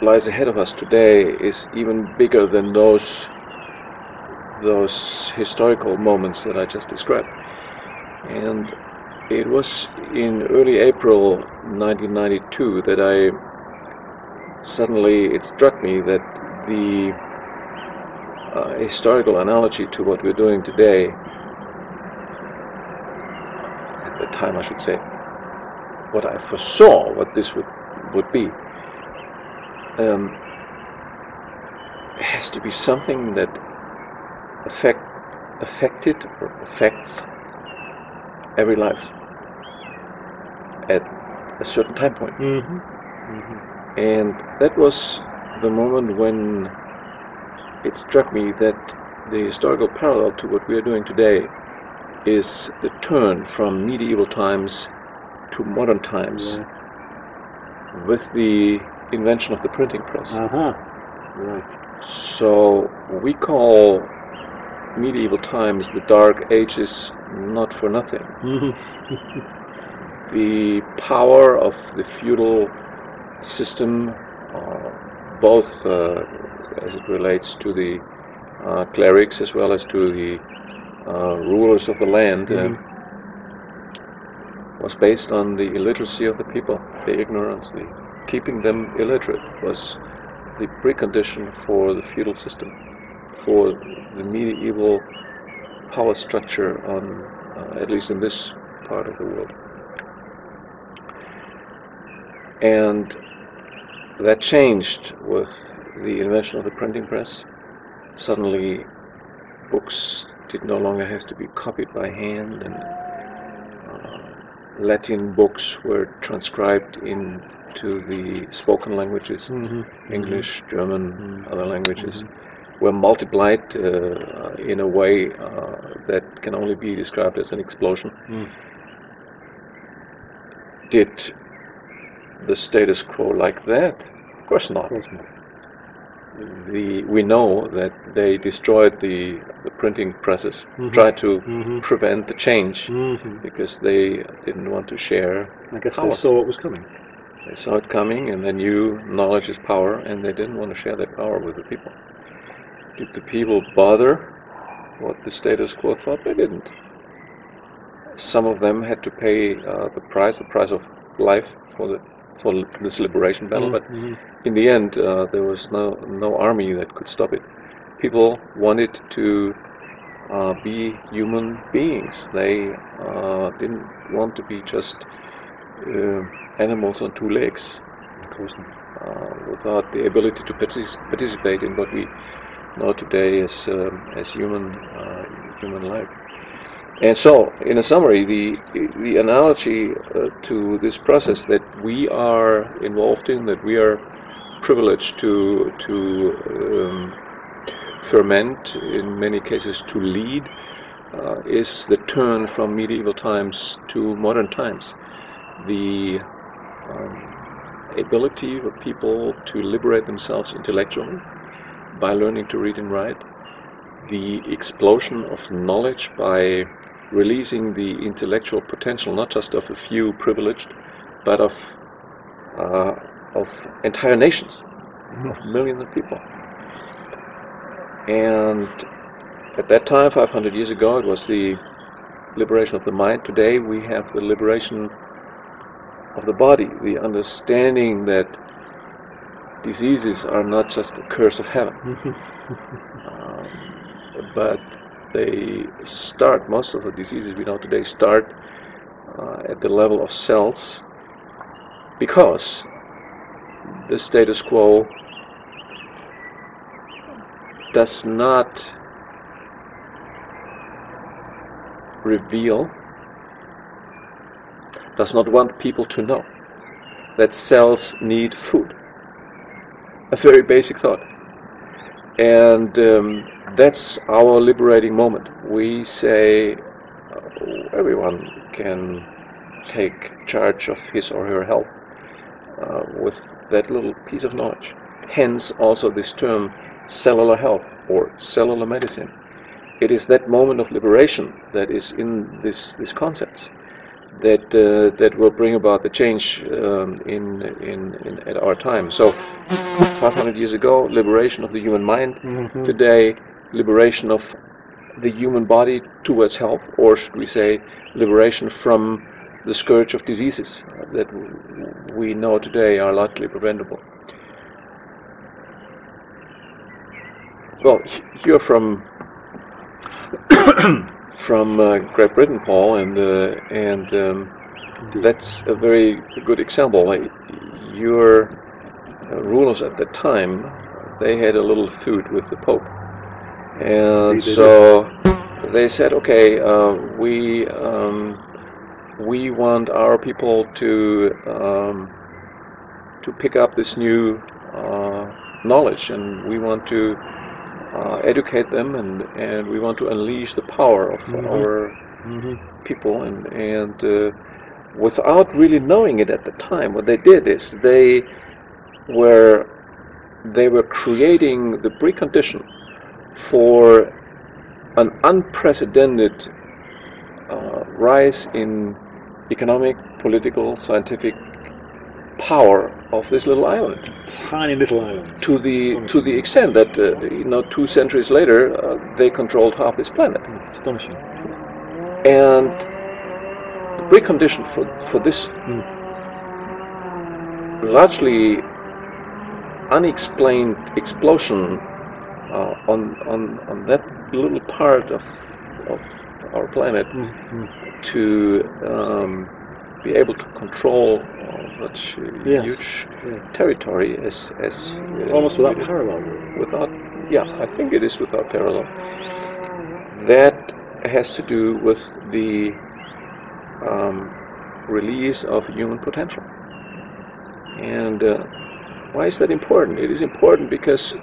lies ahead of us today is even bigger than those historical moments that I just described. And it was in early April 1992 that it struck me that the historical analogy to what we're doing today, at the time I should say, what I foresaw what this would be, has to be something that affected or affects every life at a certain time point. And that was the moment when it struck me that the historical parallel to what we are doing today is the turn from medieval times to modern times with the invention of the printing press. Right. So we call medieval times the Dark Ages not for nothing. The power of the feudal system, both as it relates to the clerics as well as to the rulers of the land, was based on the illiteracy of the people, the ignorance. Keeping them illiterate was the precondition for the feudal system, for the medieval power structure on, at least in this part of the world. And that changed with the invention of the printing press. Suddenly books did no longer have to be copied by hand, and Latin books were transcribed into the spoken languages, English, German, other languages, were multiplied in a way that can only be described as an explosion. Did the status quo like that? Of course not. We know that they destroyed the printing presses, tried to prevent the change because they didn't want to share. I guess power. they saw what was coming. They saw it coming, and they knew knowledge is power, and they didn't want to share that power with the people. Did the people bother what the status quo thought? They didn't. Some of them had to pay the price of life for this liberation battle, but in the end there was no army that could stop it. People wanted to be human beings. They didn't want to be just animals on two legs, of course, without the ability to participate in what we know today as human life. And so, in a summary, the analogy to this process that we are involved in, that we are privileged to ferment, in many cases to lead, is the turn from medieval times to modern times. The ability for people to liberate themselves intellectually by learning to read and write, the explosion of knowledge by releasing the intellectual potential, not just of a few privileged, but of entire nations, of millions of people. And at that time, 500 years ago, it was the liberation of the mind. Today we have the liberation of the body, the understanding that diseases are not just a curse of heaven, but they start, most of the diseases we know today start at the level of cells, because the status quo does not reveal, does not want people to know that cells need food. A very basic thought. And that's our liberating moment. We say everyone can take charge of his or her health with that little piece of knowledge. Hence also this term cellular health or cellular medicine. It is that moment of liberation that is in these concepts that will bring about the change at our time. So 500 years ago, liberation of the human mind. Today, liberation of the human body towards health, or should we say liberation from the scourge of diseases that we know today are likely preventable. Well, you're from Great Britain, Paul, and that's a very good example. Your rulers at the time, they had a little feud with the Pope, and so they said, okay, we want our people to pick up this new knowledge, and we want to educate them, and we want to unleash the power of our people, and without really knowing it at the time, what they did is they were creating the precondition for an unprecedented rise in economic, political, scientific power of this little island. Tiny little island. To the extent that 2 centuries later they controlled half this planet. It's astonishing. And the precondition for this largely unexplained explosion on that little part of our planet to be able to control such huge territory as almost without parallel. I think it is without parallel. That has to do with the release of human potential. And why is that important? It is important because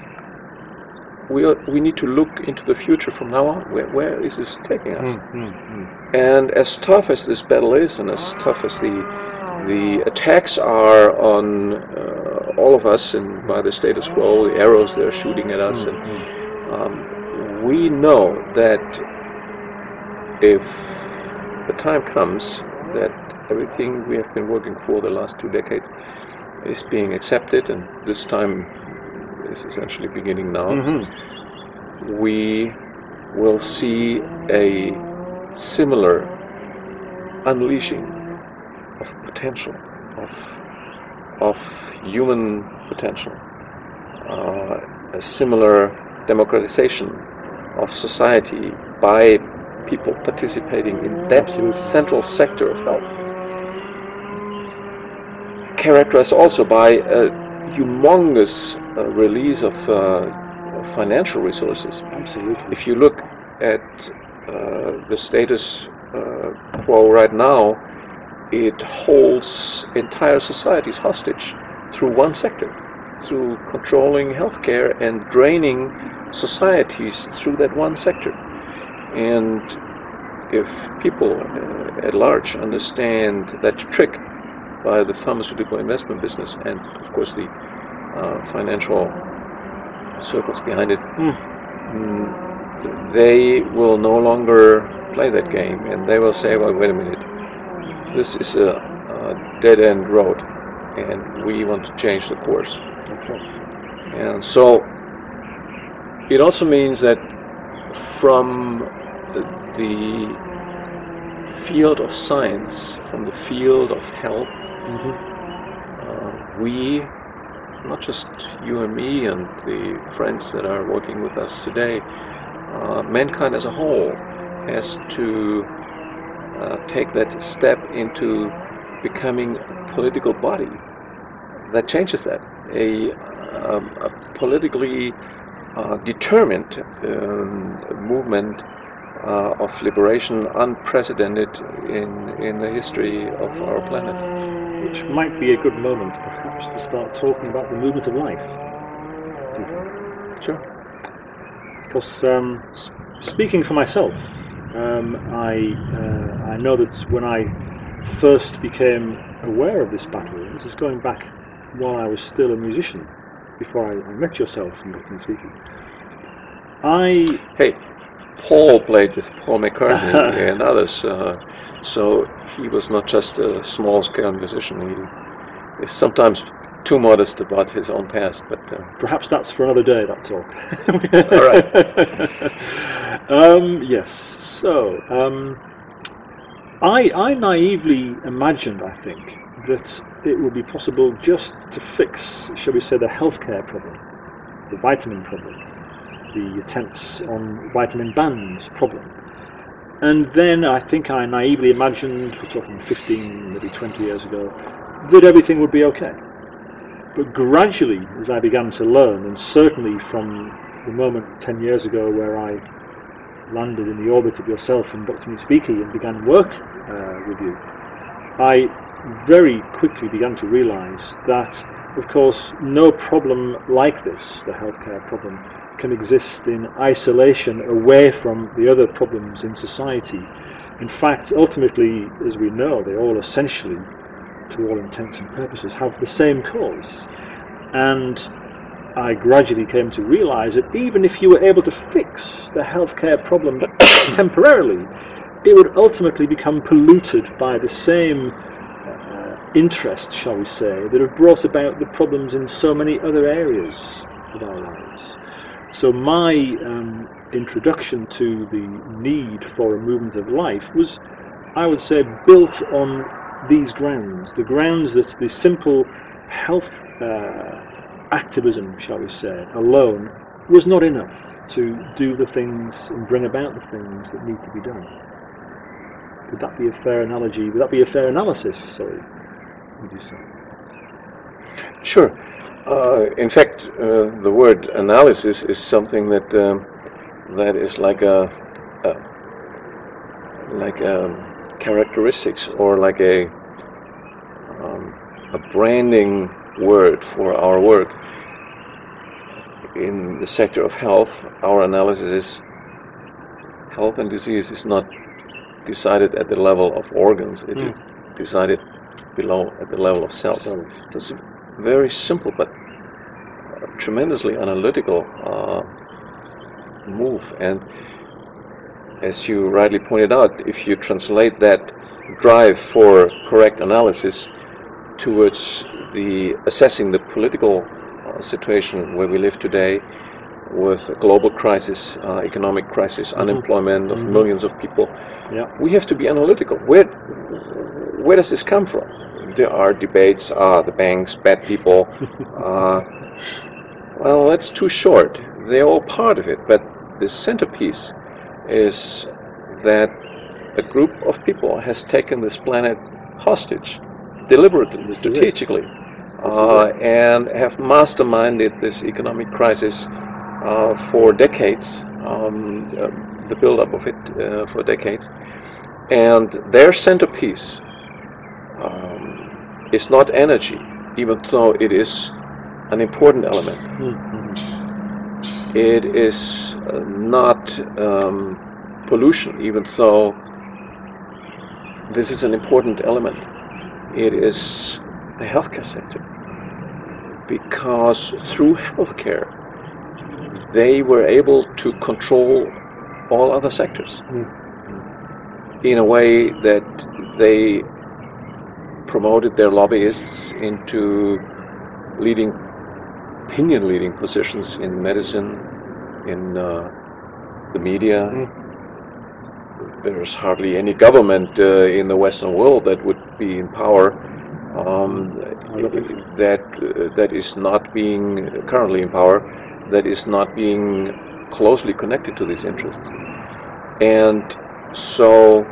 we need to look into the future from now on. Where is this taking us? And as tough as this battle is, and as tough as the attacks are on all of us and by the status quo, the arrows they're shooting at us, and we know that if the time comes that everything we have been working for the last 2 decades is being accepted, and this time is essentially beginning now, we will see a similar unleashing of potential, of human potential, a similar democratization of society by people participating in that central sector of health, characterized also by a humongous release of financial resources. Absolutely. If you look at the status quo right now, it holds entire societies hostage through one sector, through controlling healthcare and draining societies through that one sector. And if people at large understand that trick by the pharmaceutical investment business and, of course, the financial circles behind it, they will no longer play that game, and they will say, well, wait a minute, this is a dead-end road, and we want to change the course. Okay. And so it also means that from the field of science, from the field of health, we, not just you and me and the friends that are working with us today, mankind as a whole has to take that step into becoming a political body that changes that. A politically determined movement of liberation, unprecedented in the history of our planet. Which might be a good moment, perhaps, to start talking about the movement of life. Do you think? Sure. Because speaking for myself, I know that when I first became aware of this battle, this is going back while I was still a musician, before I met yourself and Dr. Speaking. Hey, Paul played with Paul McCartney and others, so he was not just a small-scale musician. He is sometimes too modest about his own past, but perhaps that's for another day, that talk. All right. Yes. So I naively imagined, I think, that it would be possible just to fix, shall we say, the healthcare problem, the vitamin problem, the attempts on vitamin bans problem. And then I think I naively imagined, we're talking 15, maybe 20 years ago, that everything would be okay. But gradually, as I began to learn, and certainly from the moment 10 years ago where I landed in the orbit of yourself and Dr. Nusviki and began work with you, I very quickly began to realize that, of course, no problem like this, the healthcare problem, can exist in isolation away from the other problems in society. In fact, ultimately, as we know, they all essentially, to all intents and purposes, have the same cause. And I gradually came to realize that even if you were able to fix the healthcare problem temporarily, it would ultimately become polluted by the same interests, shall we say, that have brought about the problems in so many other areas of our lives. So my introduction to the need for a movement of life was, I would say, built on these grounds, the grounds that the simple health activism, shall we say, alone was not enough to do the things and bring about the things that need to be done. Would that be a fair analogy? Would that be a fair analysis, sorry, would you say? Sure. In fact, the word analysis is something that that is like a characteristics, or like a branding word for our work. In the sector of health, our analysis is health and disease is not decided at the level of organs, it is decided below at the level of cells. So it's very simple but tremendously analytical move. And as you rightly pointed out, if you translate that drive for correct analysis towards the assessing the political situation where we live today, with a global crisis, economic crisis, unemployment of millions of people, we have to be analytical. Where does this come from? There are debates, the banks, bad people. Well, that's too short. They're all part of it, but the centerpiece is that a group of people has taken this planet hostage, deliberately, strategically, and have masterminded this economic crisis for decades, the build-up of it for decades. And their centerpiece is not energy, even though it is an important element. It is not pollution, even though this is an important element. It is the healthcare sector, because through healthcare they were able to control all other sectors in a way that they promoted their lobbyists into opinion leading positions in medicine, in the media, there's hardly any government in the Western world that would be in power that is not being currently in power, that is not being closely connected to these interests. And so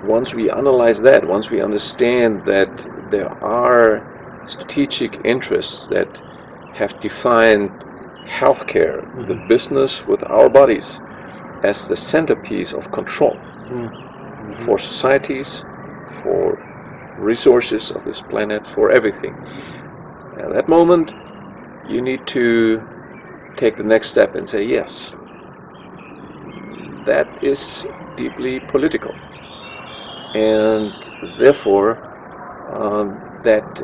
once we analyze that, once we understand that there are strategic interests that have defined healthcare, the business with our bodies, as the centerpiece of control for societies, for resources of this planet, for everything. At that moment, you need to take the next step and say, yes, that is deeply political. And therefore, that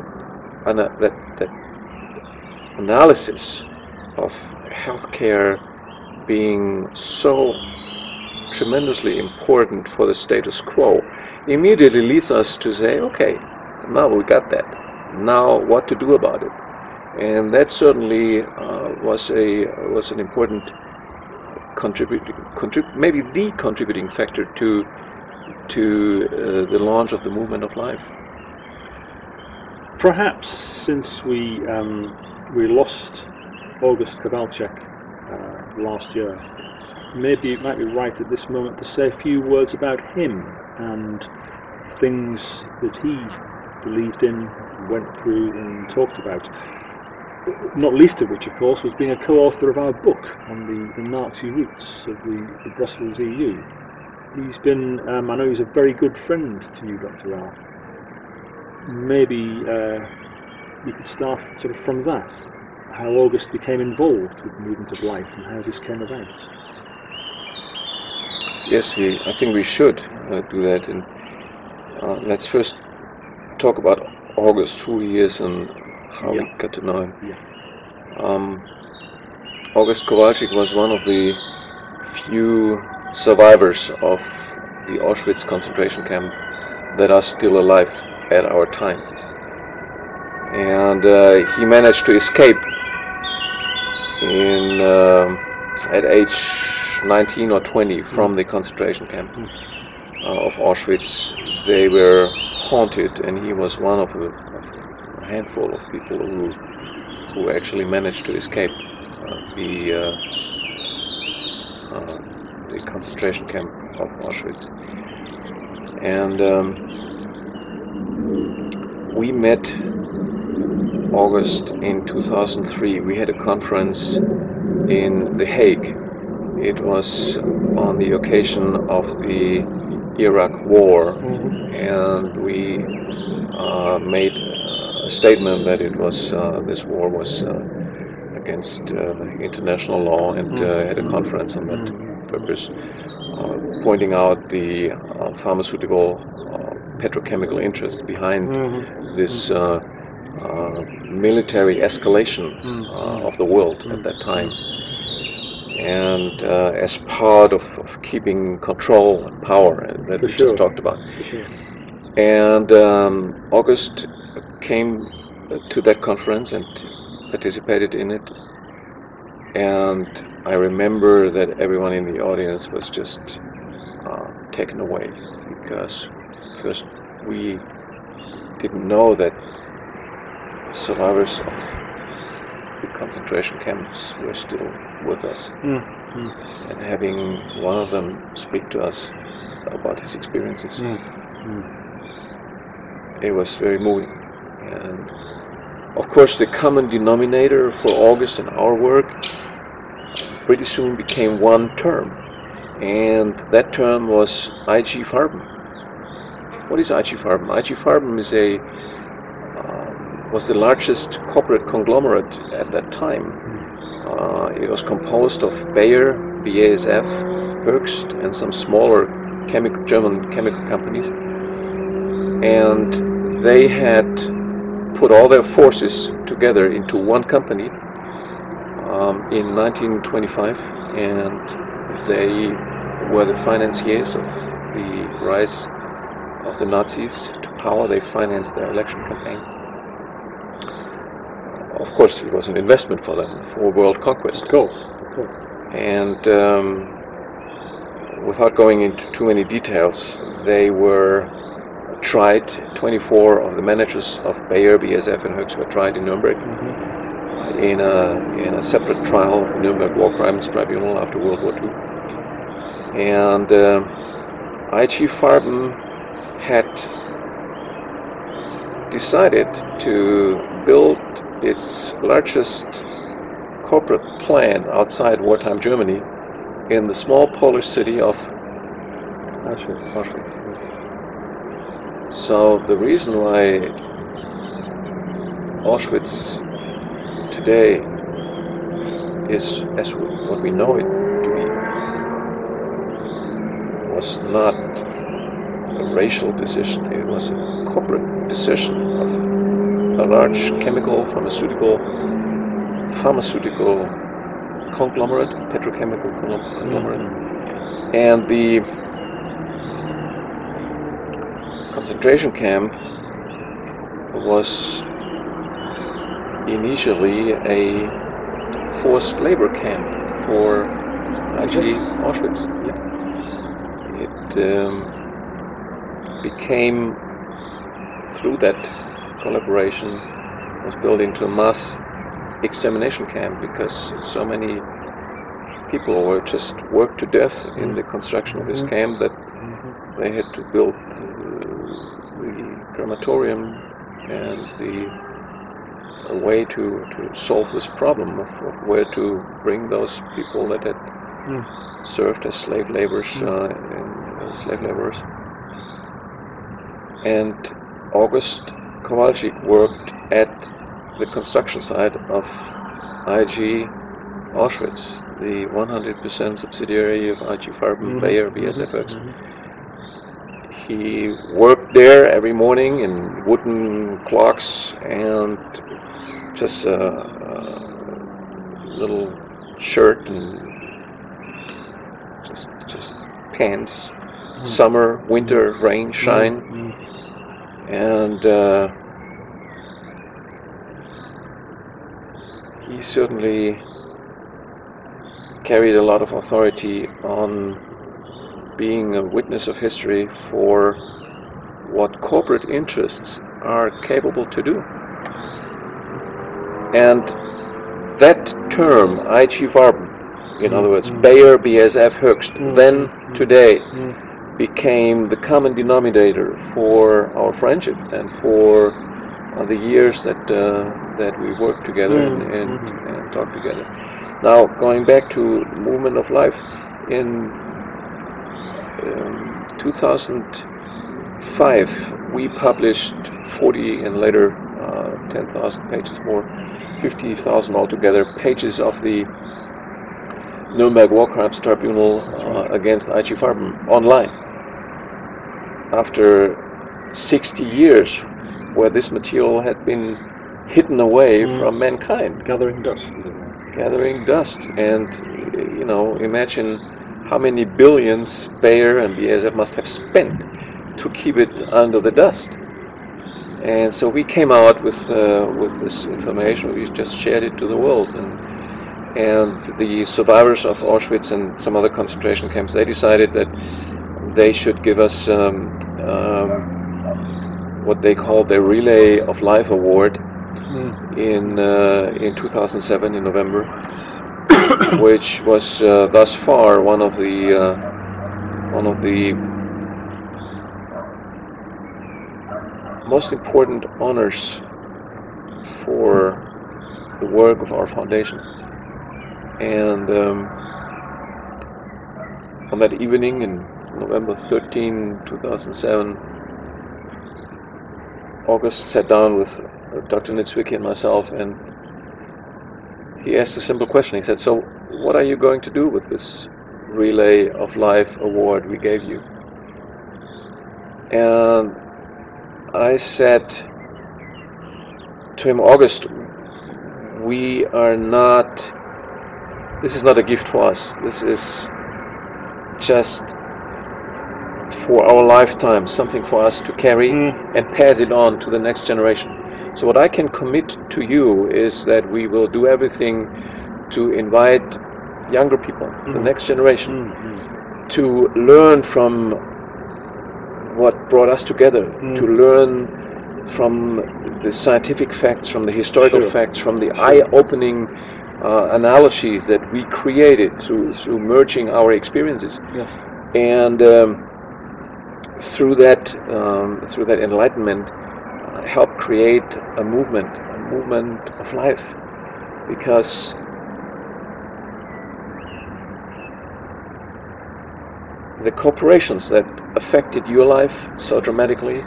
analysis of healthcare being so tremendously important for the status quo immediately leads us to say, okay, now we got that. Now what to do about it? And that certainly was an important maybe the contributing factor to the launch of the movement of life. Perhaps since we lost August Kowalczyk last year, maybe it might be right at this moment to say a few words about him and things that he believed in, went through and talked about. Not least of which, of course, was being a co-author of our book on the Nazi roots of the Brussels EU. He's been, I know he's a very good friend to you, Dr. Rath. Maybe you could start sort of from that, how August became involved with the movement of life and how this came about. Yes, I think we should do that. And let's first talk about August, who he is and how we got to know him. August Kowalczyk was one of the few survivors of the Auschwitz concentration camp that are still alive at our time. And he managed to escape at age 19 or 20 from the concentration camp of Auschwitz. They were haunted, and he was one of a handful of people who actually managed to escape the concentration camp of Auschwitz. And we met August in 2003. We had a conference in The Hague. It was on the occasion of the Iraq War, and we made a statement that it was this war was against international law, and had a conference on that purpose, pointing out the pharmaceutical, petrochemical interest behind this military escalation of the world at that time. And as part of keeping control and power that we just talked about. And August came to that conference and participated in it. And I remember that everyone in the audience was just taken away, because first we didn't know that survivors of the concentration camps were still with us, and having one of them speak to us about his experiences, it was very moving. And of course the common denominator for August and our work pretty soon became one term, and that term was IG Farben. What is IG Farben? IG Farben is was the largest corporate conglomerate at that time. It was composed of Bayer, BASF, Hoechst, and some smaller German chemical companies. And they had put all their forces together into one company in 1925, and they were the financiers of the rise of the Nazis to power. They financed their election campaign. Of course, it was an investment for them for world conquest. Of course. And without going into too many details, they were tried. 24 of the managers of Bayer, BASF, and Höchst were tried in Nuremberg in a separate trial of the Nuremberg War Crimes Tribunal after World War II. And IG Farben had decided to build its largest corporate plant outside wartime Germany in the small Polish city of Auschwitz. So the reason why Auschwitz today is as what we know it to be was not a racial decision. It was a corporate decision of a large chemical, pharmaceutical conglomerate, petrochemical conglomerate, and the concentration camp was initially a forced labor camp for IG Auschwitz. It became, through that collaboration, was built into a mass extermination camp because so many people were just worked to death in the construction of this camp that they had to build the crematorium and a way to solve this problem of where to bring those people that had served as slave laborers. And August Kowalczyk worked at the construction site of IG Auschwitz, the 100% subsidiary of IG Farben, Bayer, BASF. He worked there every morning in wooden clocks and just a little shirt and just pants, summer, winter, rain, shine, and he certainly carried a lot of authority on being a witness of history for what corporate interests are capable to do. And that term, IG Farben, in other words, Bayer, BASF, Höchst, then today became the common denominator for our friendship and for the years that we worked together and talked together. Now, going back to the movement of life, in 2005 we published 40 and later 10,000 pages more, 50,000 altogether, pages of the Nuremberg War Crimes Tribunal against IG Farben online. After 60 years where this material had been hidden away from mankind. Gathering dust, is it? Gathering dust, and you know, imagine how many billions Bayer and BASF must have spent to keep it under the dust. And so we came out with this information. We just shared it to the world, and the survivors of Auschwitz and some other concentration camps, they decided that they should give us what they called the Relay of Life Award in 2007 in November, which was thus far one of the most important honors for the work of our foundation. And on that evening in November 13, 2007, August sat down with Dr. Nitzwicki and myself, and he asked a simple question. He said, "So what are you going to do with this Relay of Life award we gave you?" And I said to him, "August, this is not a gift for us. This is just for our lifetime, something for us to carry and pass it on to the next generation. So what I can commit to you is that we will do everything to invite younger people, the next generation, to learn from what brought us together, to learn from the scientific facts, from the historical facts, from the eye-opening analogies that we created through merging our experiences. Yes. And through that enlightenment, help create a movement of life, because the corporations that affected your life so dramatically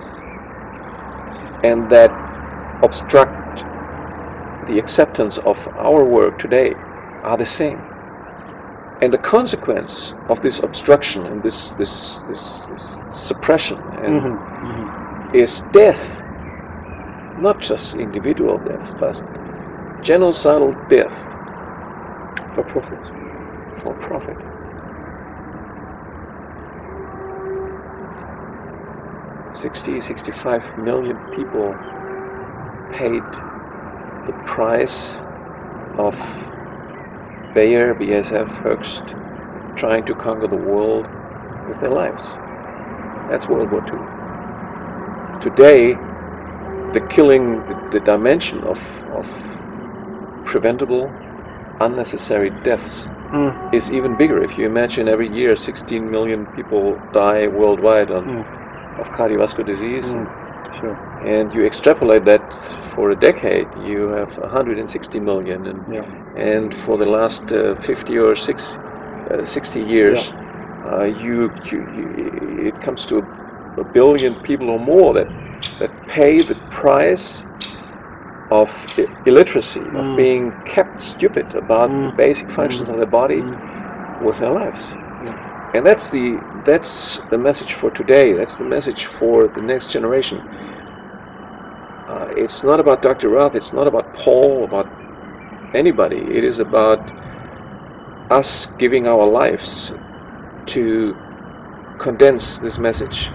and that obstruct the acceptance of our work today are the same. And the consequence of this obstruction and this suppression is death, not just individual death, but genocidal death For profit. for profit. $65 million people paid the price of Bayer, BASF, Hoechst trying to conquer the world with their lives. That's World War II. Today, the killing, the dimension of preventable, unnecessary deaths is even bigger. If you imagine every year 16 million people die worldwide of cardiovascular disease, and you extrapolate that for a decade, you have 160 million, and for the last 50 or 60 years, it comes to a billion people or more that pay the price of illiteracy, of being kept stupid about the basic functions of their body with their lives. And that's the message for today. That's the message for the next generation. It's not about Dr. Rath, it's not about Paul, about anybody. It is about us giving our lives to condense this message,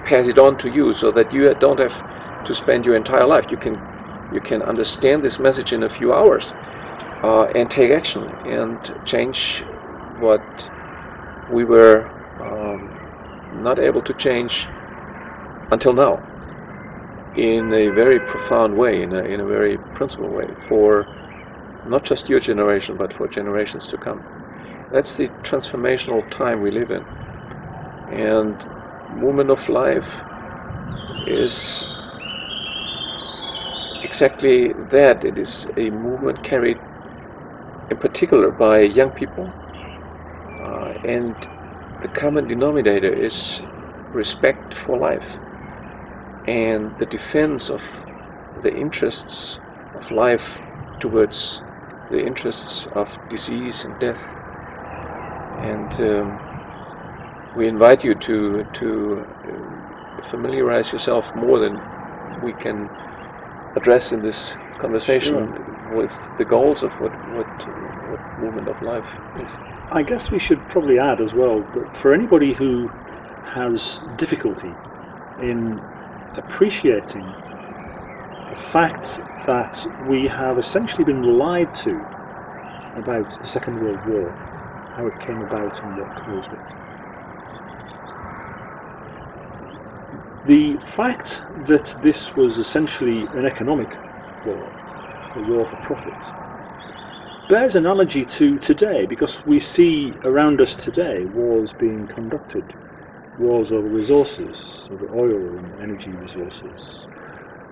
pass it on to you, so that you don't have to spend your entire life. You can understand this message in a few hours and take action and change what we were not able to change until now, in a very profound way, in a very principled way, for not just your generation, but for generations to come. That's the transformational time we live in. And movement of life is exactly that. It is a movement carried in particular by young people, and the common denominator is respect for life and the defense of the interests of life towards the interests of disease and death. And we invite you to familiarize yourself more than we can address in this conversation with the goals of what movement of life is. I guess we should probably add as well that for anybody who has difficulty in appreciating the fact that we have essentially been lied to about the Second World War, how it came about and what caused it. The fact that this was essentially an economic war, a war for profit, bears analogy to today, because we see around us today wars being conducted, wars over resources, over oil and energy resources.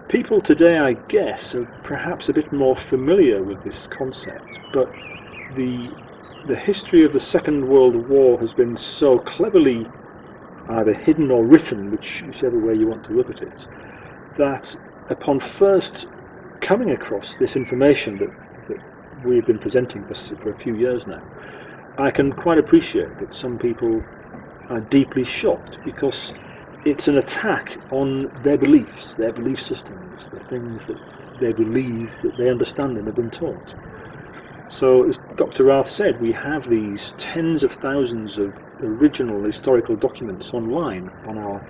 People today, I guess, are perhaps a bit more familiar with this concept, but the history of the Second World War has been so cleverly either hidden or written, whichever way you want to look at it, that upon first coming across this information that we've been presenting for a few years now, I can quite appreciate that some people are deeply shocked, because it's an attack on their beliefs, their belief systems, the things that they believe, that they understand and have been taught. So, as Dr. Rath said, we have these tens of thousands of original historical documents online on our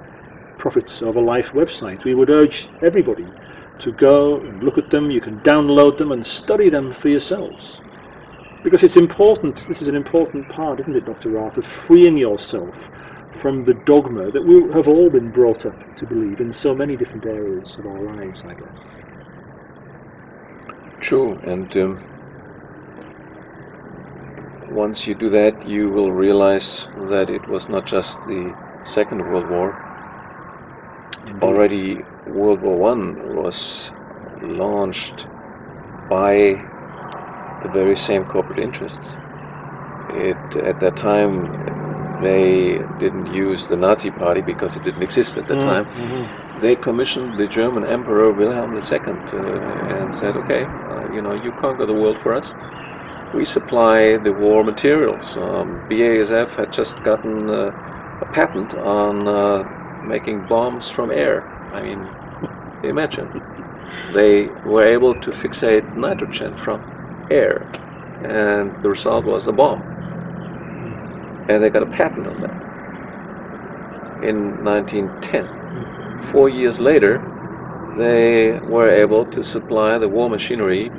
Profits Over Life website. We would urge everybody to go and look at them. You can download them and study them for yourselves. Because it's important, this is an important part, isn't it, Dr. Rath, of freeing yourself from the dogma that we have all been brought up to believe in so many different areas of our lives, I guess. True, and once you do that, you will realize that it was not just the Second World War. Indeed. Already World War I was launched by the very same corporate interests. At that time, they didn't use the Nazi Party because it didn't exist at that time. Mm-hmm. They commissioned the German Emperor Wilhelm II and said, okay, you conquer the world for us. We supply the war materials. BASF had just gotten a patent on making bombs from air. I mean, imagine. They were able to fixate nitrogen from air, and the result was a bomb. And they got a patent on that in 1910. 4 years later, they were able to supply the war machinery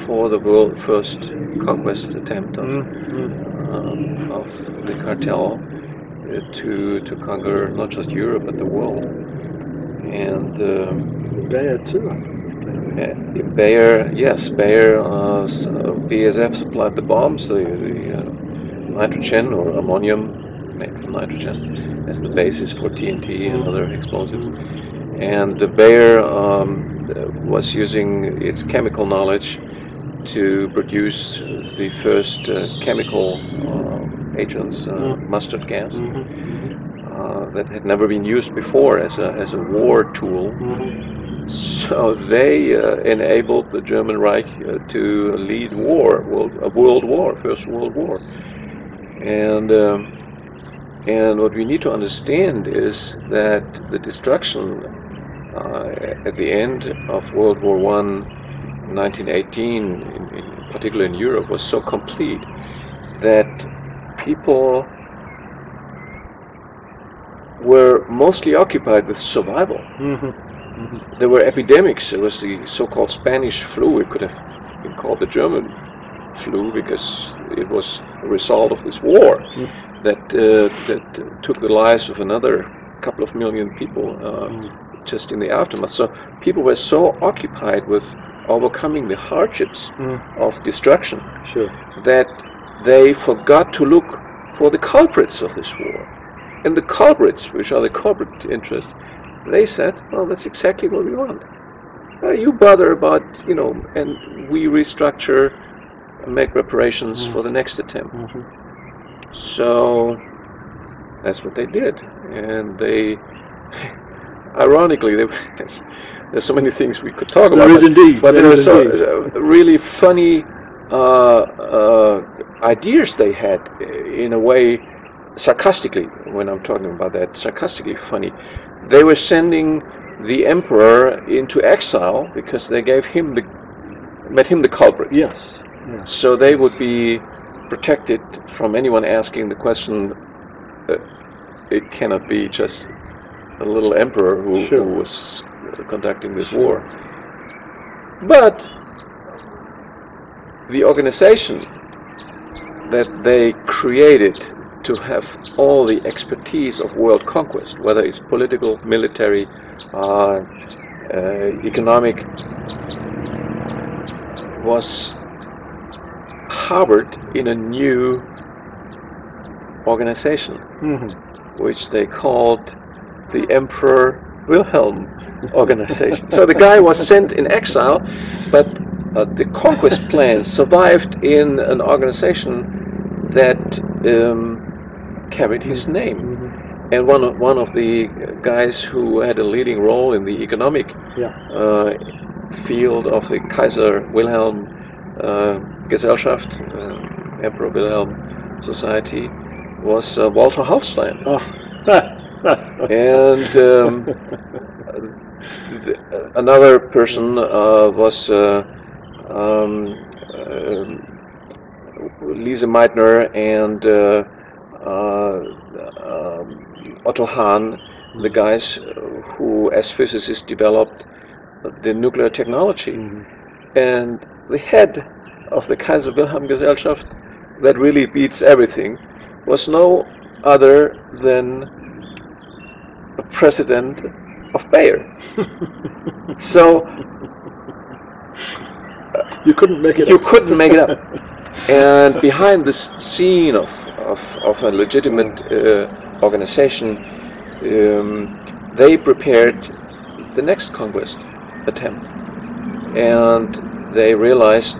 for the world first conquest attempt of the cartel to conquer not just Europe but the world. And Bayer too. Bayer, yes, Bayer, BASF supplied the bombs, the nitrogen or ammonium made from nitrogen as the basis for TNT and other explosives. And Bayer was using its chemical knowledge to produce the first chemical agents, mustard gas, that had never been used before as a war tool. So they enabled the German Reich to lead First World War. And what we need to understand is that the destruction at the end of World War I, 1918, in particular in Europe, was so complete that people were mostly occupied with survival. There were epidemics. There was the so-called Spanish flu. It could have been called the German flu because it was a result of this war that took the lives of another couple of million people just in the aftermath. So people were so occupied with overcoming the hardships of destruction that they forgot to look for the culprits of this war. And the culprits, which are the corporate interests, they said, well, that's exactly what we want. You bother about, and we restructure and make reparations for the next attempt. So that's what they did. And they, ironically, there's so many things we could talk about. There is indeed. But there were really funny ideas they had, in a way, sarcastically, when I'm talking about that, sarcastically funny. They were sending the emperor into exile because they made him the culprit. Yes. So they would be protected from anyone asking the question. It cannot be just a little emperor who was conducting this war. But the organization that they created to have all the expertise of world conquest, whether it's political, military, economic, was harbored in a new organization, which they called the Emperor Wilhelm organization. So the guy was sent in exile, but the conquest plan survived in an organization that carried his name. And one of the guys who had a leading role in the economic field of the Kaiser Wilhelm Gesellschaft, Emperor Wilhelm Society, was Walter Hallstein. And another person was Lise Meitner and Otto Hahn, the guys who, as physicists, developed the nuclear technology. And the head of the Kaiser Wilhelm Gesellschaft that really beats everything was no other than a president of Bayer. So you couldn't make it you up. couldn't make it up. And behind this scene of a legitimate organization, they prepared the next conquest attempt, and they realized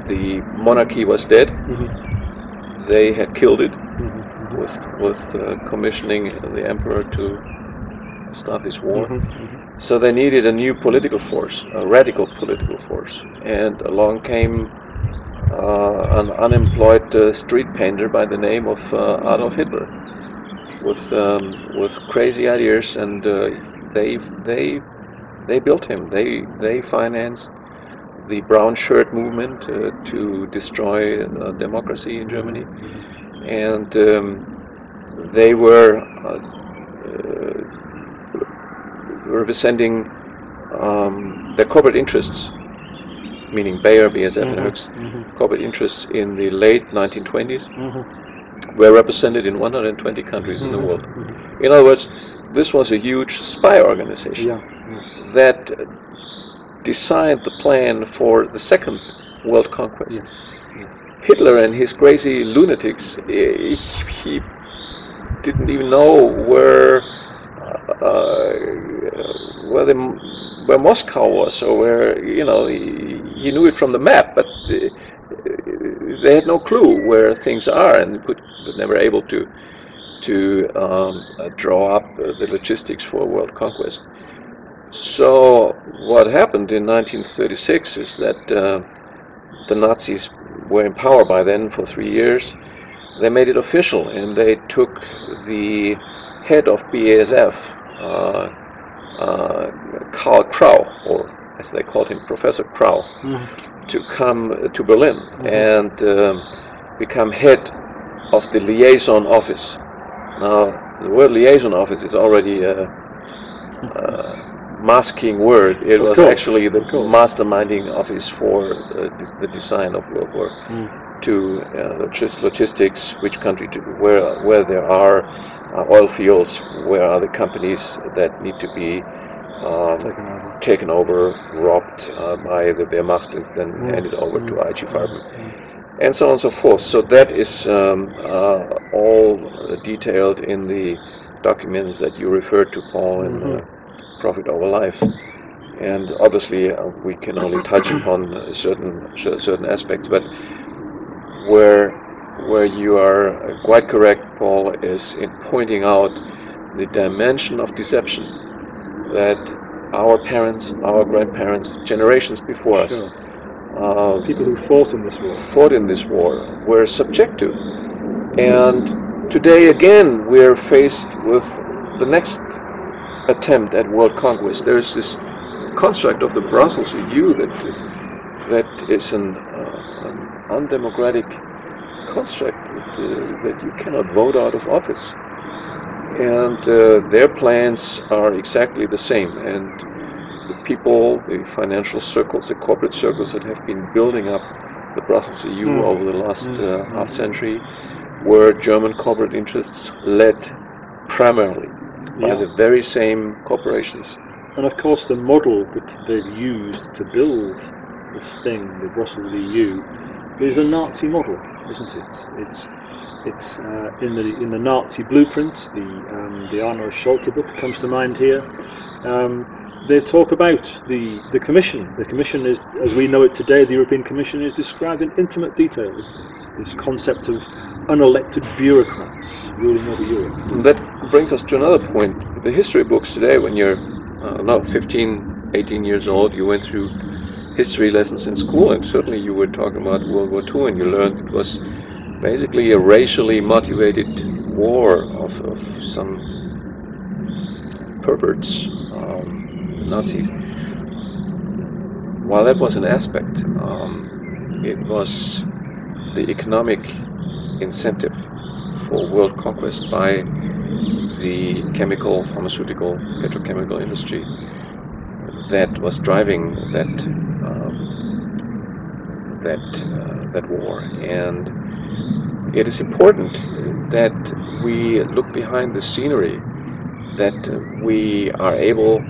the monarchy was dead. Mm-hmm. They had killed it Mm-hmm. with commissioning the emperor to start this war. Mm-hmm. So they needed a new political force, a radical political force, and along came an unemployed street painter by the name of Adolf Hitler, with crazy ideas, and they built him. They financed the brown shirt movement to destroy democracy in Germany, and they were representing their corporate interests, meaning Bayer, BASF, and Hoechst, corporate interests in the late 1920s, were represented in 120 countries in the world. In other words, this was a huge spy organization that designed the plan for the second world conquest. Hitler and his crazy lunatics, he didn't even know where Moscow was, or where, you know, he knew it from the map, but they had no clue where things are, and were never able to draw up the logistics for world conquest. So what happened in 1936 is that the Nazis were in power by then for 3 years. They made it official, and they took the head of BASF, Karl Krau, or as they called him, Professor Krau, to come to Berlin and become head of the liaison office. Now, the word liaison office is already a masking word. It was actually the masterminding office for the design of World War II, logistics, which country to, where there are oil fields, where are the companies that need to be taken over, robbed by the Wehrmacht, and then handed over to IG Farben, and so on and so forth. So that is all detailed in the documents that you referred to, Paul, in Profit Over Life. And obviously we can only touch upon certain aspects, but where you are quite correct, Paul, is in pointing out the dimension of deception that our parents, our grandparents, generations before us, people who fought in this war, were subject to. And today again we're faced with the next attempt at world conquest. There's this construct of the Brussels EU that is an undemocratic construct that you cannot vote out of office. And their plans are exactly the same. And the people, the financial circles, the corporate circles that have been building up the Brussels EU over the last half century were German corporate interests led primarily by the very same corporations. And of course the model that they've used to build this thing, the Brussels EU, is a Nazi model, isn't it? It's in the Nazi blueprints. The Arno Scholte book comes to mind here. They talk about the Commission. The Commission is, as we know it today, the European Commission is described in intimate detail, isn't it? This concept of unelected bureaucrats ruling over Europe. That brings us to another point. The history books today, when you're 15, 18 years old, you went through history lessons in school, and certainly you were talking about World War II, and you learned it was basically a racially motivated war of some perverts, Nazis. While that was an aspect, it was the economic incentive for world conquest by the chemical, pharmaceutical, petrochemical industry that was driving that that war. And it is important that we look behind the scenery, that we are able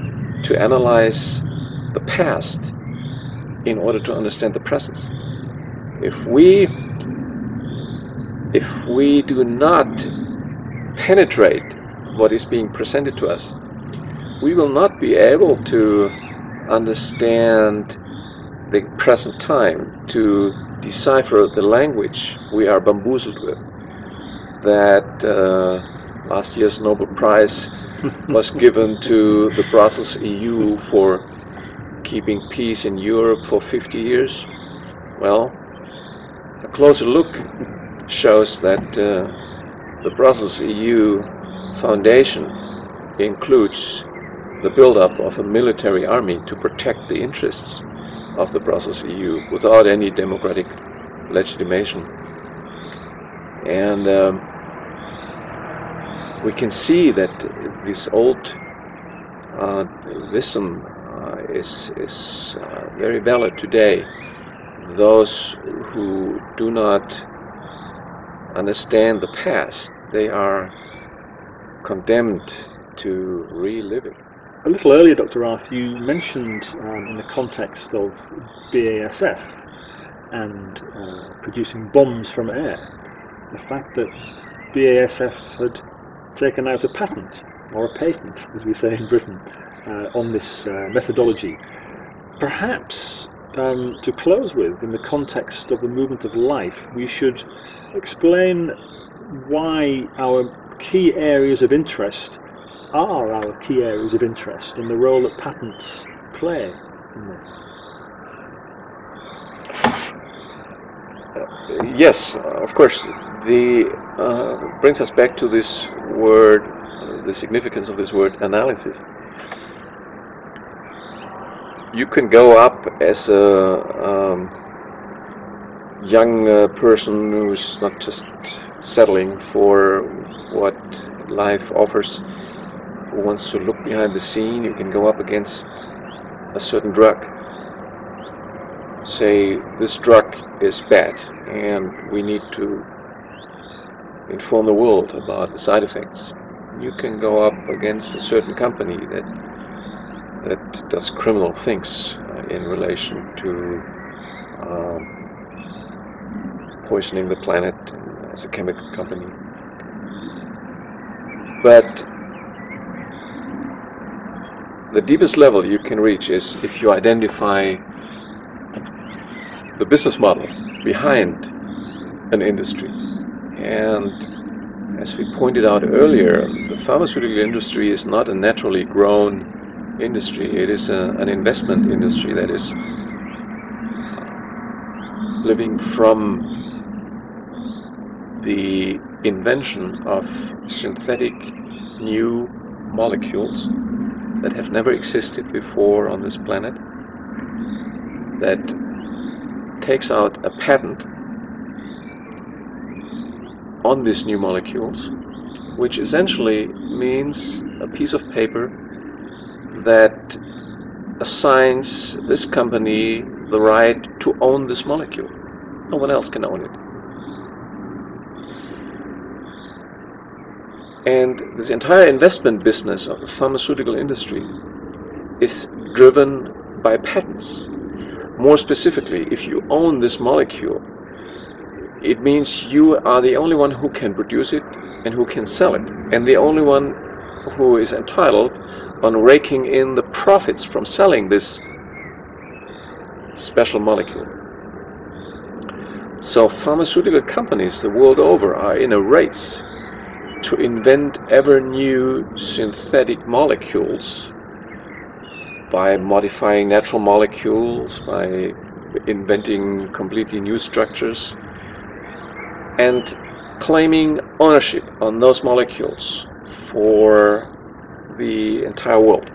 to analyze the past in order to understand the present. If we do not penetrate what is being presented to us, we will not be able to understand the present time, to decipher the language we are bamboozled with. That last year's Nobel Prize was given to the Brussels EU for keeping peace in Europe for 50 years. Well, a closer look shows that the Brussels EU Foundation includes the build-up of a military army to protect the interests of the Brussels EU without any democratic legitimation. And we can see that this old wisdom is very valid today. Those who do not understand the past, they are condemned to relive it. A little earlier, Dr. Rath, you mentioned in the context of BASF and producing bombs from air, the fact that BASF had taken out a patent, or a patent, as we say in Britain, on this methodology. Perhaps to close with, in the context of the movement of life, we should explain why our key areas of interest are our key areas of interest and the role that patents play in this. Yes, of course. The brings us back to this word, the significance of this word, analysis. You can go up as a young person who's not just settling for what life offers, who wants to look behind the scene. You can go up against a certain drug. Say, this drug is bad and we need to inform the world about the side effects. You can go up against a certain company that does criminal things in relation to poisoning the planet as a chemical company. But the deepest level you can reach is if you identify the business model behind an industry. And as we pointed out earlier, the pharmaceutical industry is not a naturally grown industry. It is an investment industry that is living from the invention of synthetic new molecules that have never existed before on this planet, that takes out a patent on these new molecules, which essentially means a piece of paper that assigns this company the right to own this molecule. No one else can own it. And this entire investment business of the pharmaceutical industry is driven by patents. More specifically, if you own this molecule, it means you are the only one who can produce it and who can sell it, and the only one who is entitled on raking in the profits from selling this special molecule. So pharmaceutical companies the world over are in a race to invent ever new synthetic molecules by modifying natural molecules, by inventing completely new structures, and claiming ownership on those molecules for the entire world.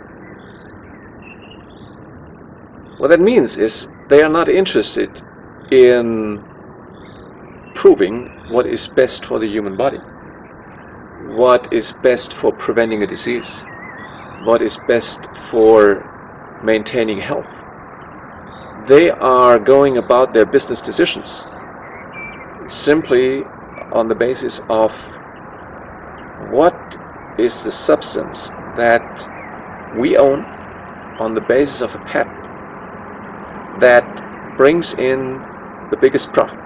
What that means is they are not interested in proving what is best for the human body, what is best for preventing a disease, what is best for maintaining health. they are going about their business decisions simply on the basis of what is the substance that we own on the basis of a patent that brings in the biggest profit.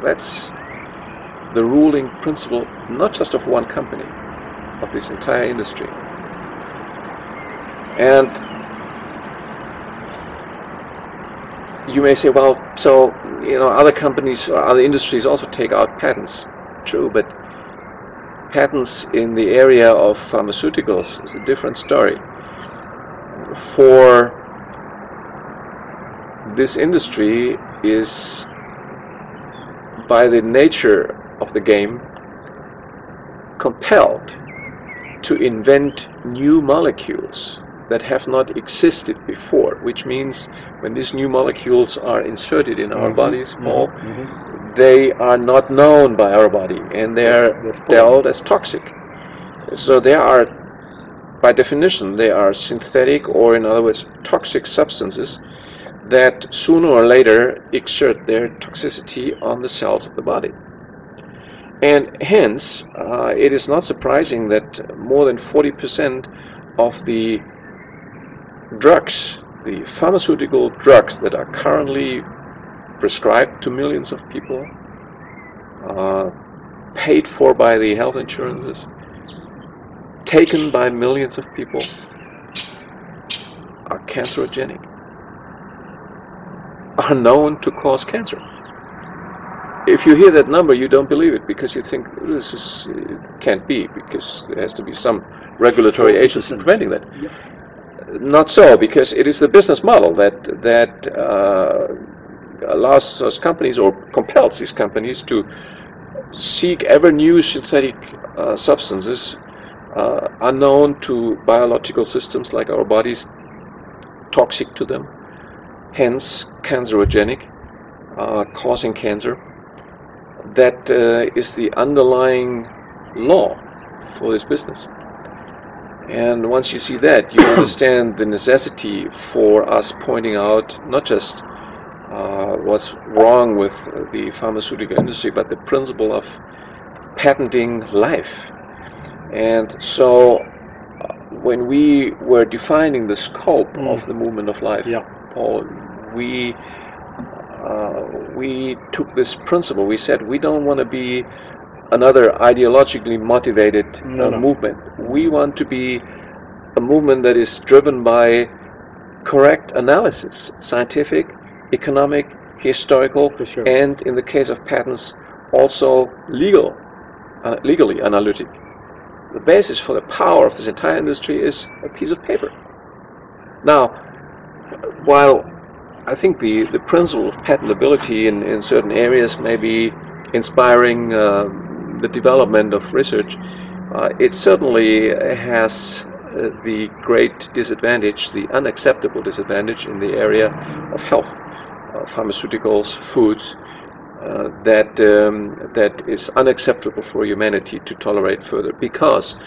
That's the ruling principle, not just of one company, of this entire industry. And you may say, well, so, other companies or other industries also take out patents. True, but patents in the area of pharmaceuticals is a different story. For this industry is, by the nature of the game, compelled to invent new molecules that have not existed before, which means when these new molecules are inserted in our bodies, Paul, they are not known by our body, and they're dealt as toxic. So they are, by definition, they are synthetic, or in other words, toxic substances that sooner or later exert their toxicity on the cells of the body. And hence, it is not surprising that more than 40% of the drugs, the pharmaceutical drugs that are currently prescribed to millions of people, paid for by the health insurances, taken by millions of people, are cancerogenic, are known to cause cancer. If you hear that number, you don't believe it, because you think it can't be, because there has to be some regulatory agency preventing that. Yeah. Not so, because it is the business model that allows those companies, or compels these companies, to seek ever new synthetic substances unknown to biological systems like our bodies, toxic to them, hence cancerogenic, causing cancer. That is the underlying law for this business. And once you see that, you understand the necessity for us pointing out not just what's wrong with the pharmaceutical industry, but the principle of patenting life. And so when we were defining the scope of the movement of life, Paul, we took this principle. We said we don't want to be another ideologically motivated movement. We want to be a movement that is driven by correct analysis, scientific, economic, historical, and in the case of patents, also legally analytic. The basis for the power of this entire industry is a piece of paper. Now, while I think the principle of patentability in certain areas may be inspiring the development of research, it certainly has the great disadvantage, the unacceptable disadvantage in the area of health, pharmaceuticals, foods, that is unacceptable for humanity to tolerate further. Because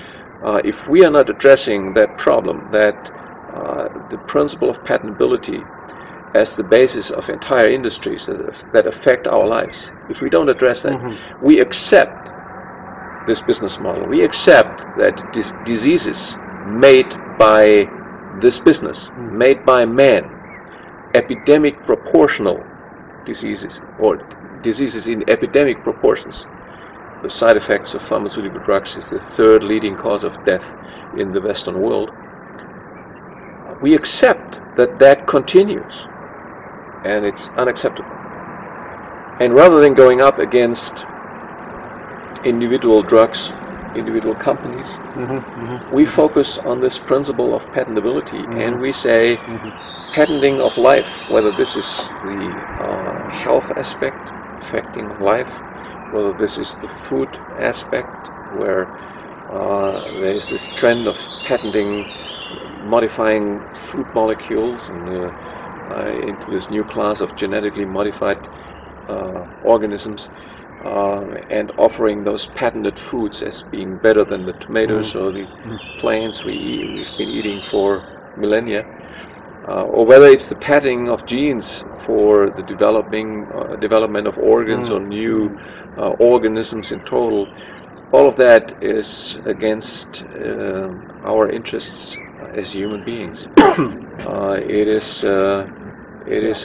if we are not addressing that problem, that the principle of patentability as the basis of entire industries that affect our lives, if we don't address that, we accept this business model. We accept that diseases made by this business, made by man, epidemic proportional diseases, or diseases in epidemic proportions. The side effects of pharmaceutical drugs is the third leading cause of death in the Western world. We accept that that continues, and it's unacceptable. And rather than going up against individual drugs, individual companies, we focus on this principle of patentability, and we say patenting of life, whether this is the health aspect affecting life, whether this is the food aspect, where there is this trend of patenting, modifying food molecules and into this new class of genetically modified organisms, and offering those patented foods as being better than the tomatoes or the plants we've been eating for millennia. or whether it's the patenting of genes for the development of organs or new organisms in total, all of that is against our interests as human beings. It is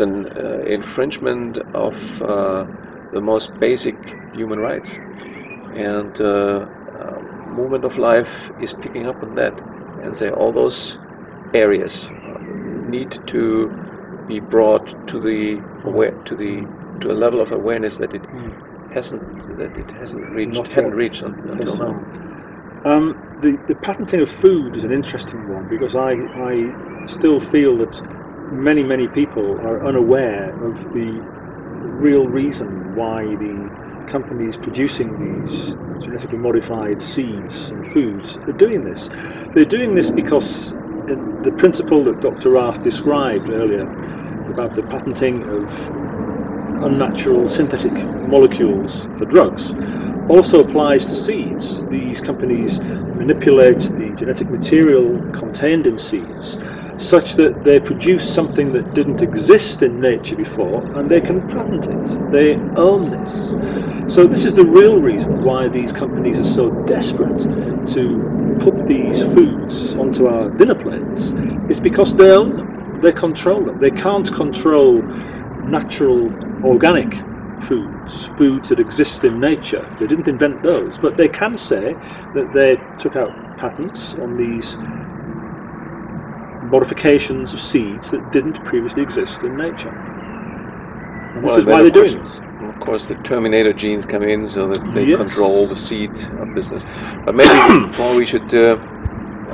an infringement of the most basic human rights, and Movement of Life is picking up on that and say all those areas need to be brought to a level of awareness that it hasn't reached until now. The patenting of food is an interesting one, because I still feel that many people are unaware of the real reason why the companies producing these genetically modified seeds and foods are doing this. They're doing this because the principle that Dr. Rath described earlier about the patenting of unnatural synthetic molecules for drugs also applies to seeds. These companies manipulate the genetic material contained in seeds such that they produce something that didn't exist in nature before, and they can patent it. They own this. So this is the real reason why these companies are so desperate to put these foods onto our dinner plates. It's because they own them. They control them. They can't control natural organic foods that exist in nature. They didn't invent those, but they can say that they took out patents on these modifications of seeds that didn't previously exist in nature. And this is why they're doing this. Of course, the Terminator genes come in so that they control the seed business. But maybe more we should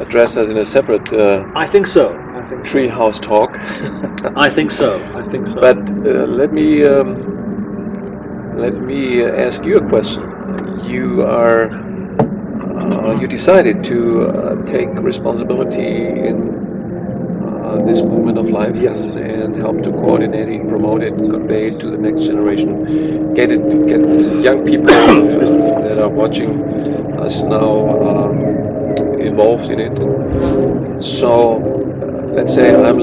address that in a separate I think so. treehouse talk. I think so. But let me ask you a question. You decided to take responsibility in this movement of life, and help to coordinate it, promote it, convey it to the next generation, get young people that are watching us now involved in it. And so let's say I'm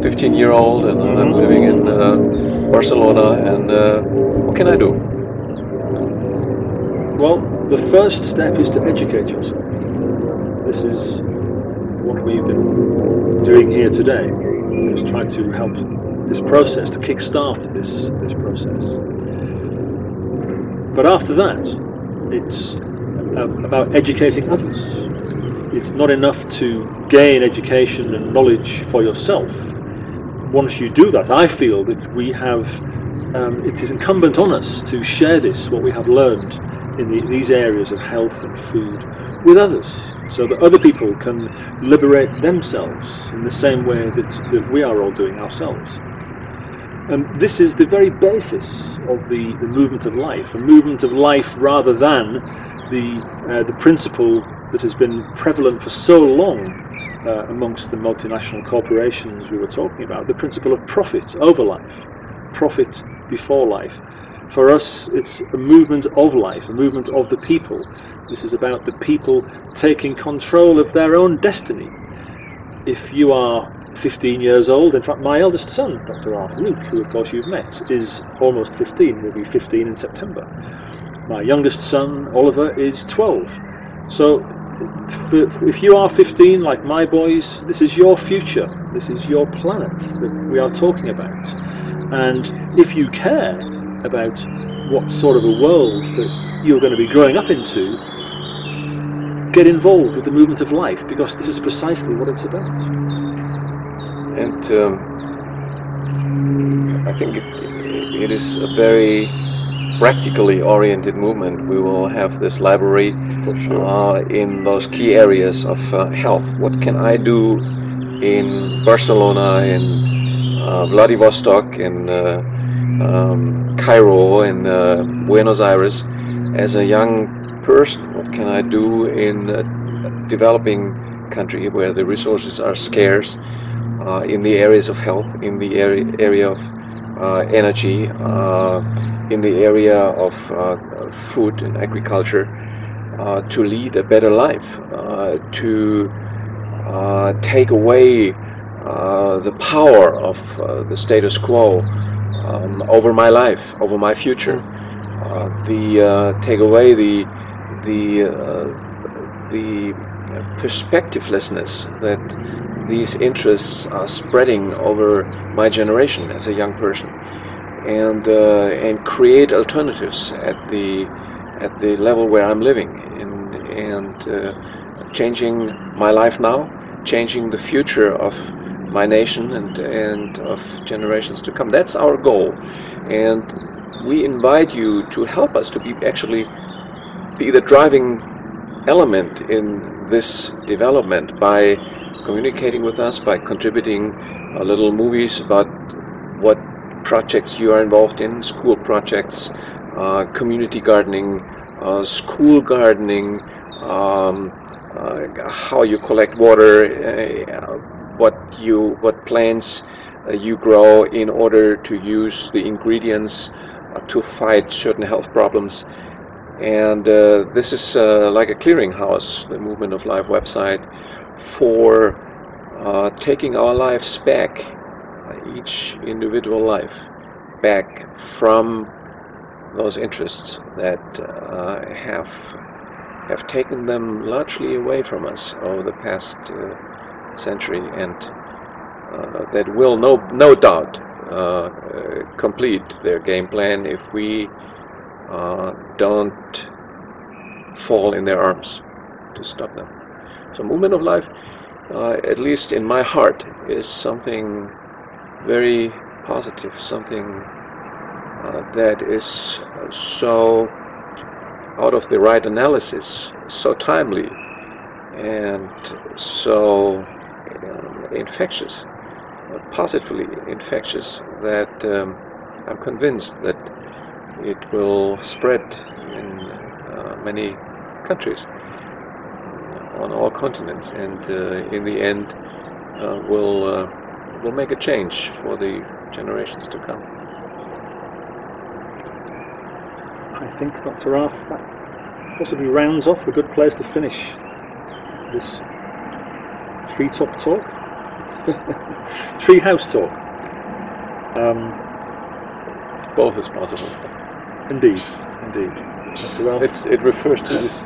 15-year-old and I'm living in Barcelona, and what can I do? Well, the first step is to educate yourself. This is what we've been doing here today, is trying to help this process, to kick-start this process. But after that, it's about educating others. It's not enough to gain education and knowledge for yourself. Once you do that, I feel that we have, it is incumbent on us to share this, what we have learned in these areas of health and food, with others, so that other people can liberate themselves in the same way that we are all doing ourselves. And this is the very basis of the movement of life, a movement of life rather than the principle that has been prevalent for so long amongst the multinational corporations we were talking about, the principle of profit over life, profit before life. For us, it's a movement of life, a movement of the people. This is about the people taking control of their own destiny. If you are 15 years old, in fact my eldest son, Dr. Rath, Luke, who of course you've met, is almost 15, will be 15 in September. My youngest son, Oliver, is 12. So if you are 15, like my boys, this is your future, this is your planet that we are talking about. And if you care about what sort of a world that you're going to be growing up into, get involved with the movement of life, because this is precisely what it's about. And I think it is a very practically oriented movement. We will have this library in those key areas of health. What can I do in Barcelona, in Vladivostok, in Cairo, in Buenos Aires, as a young person? What can I do in a developing country where the resources are scarce, in the areas of health, in the area of energy, in the area of food and agriculture, to lead a better life, to take away the power of the status quo over my life, over my future. Take away the perspectivelessness that these interests are spreading over my generation as a young person, and create alternatives at the level where I'm living, and changing my life now, changing the future of my nation and of generations to come. That's our goal, and we invite you to help us to actually be the driving element in this development by communicating with us, by contributing little movies about what projects you are involved in, school projects, community gardening, school gardening, how you collect water, what plants you grow in order to use the ingredients to fight certain health problems. And this is like a clearinghouse, the Movement of Life website, for taking our lives back, each individual life, back from those interests that have taken them largely away from us over the past century, and that will no doubt complete their game plan if we don't fall in their arms to stop them. So Movement of Life, at least in my heart, is something very positive, something that is so out of the right analysis, so timely, and so infectious, positively infectious, that I'm convinced that it will spread in many countries on all continents, and in the end will make a change for the generations to come. I think, Dr. Rath, that possibly rounds off a good place to finish this treetop talk, treehouse talk. Both is possible. Indeed, indeed. Dr. Rath. It refers to this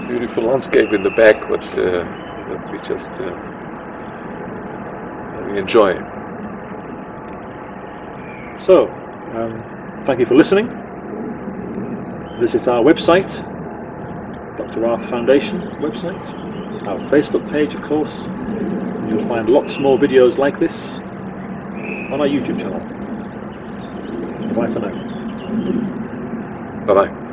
beautiful landscape in the back, but that we just we enjoy. So, thank you for listening. Visit our website, Dr. Rath Foundation website, our Facebook page, of course. You'll find lots more videos like this on our YouTube channel. Bye for now. Bye-bye.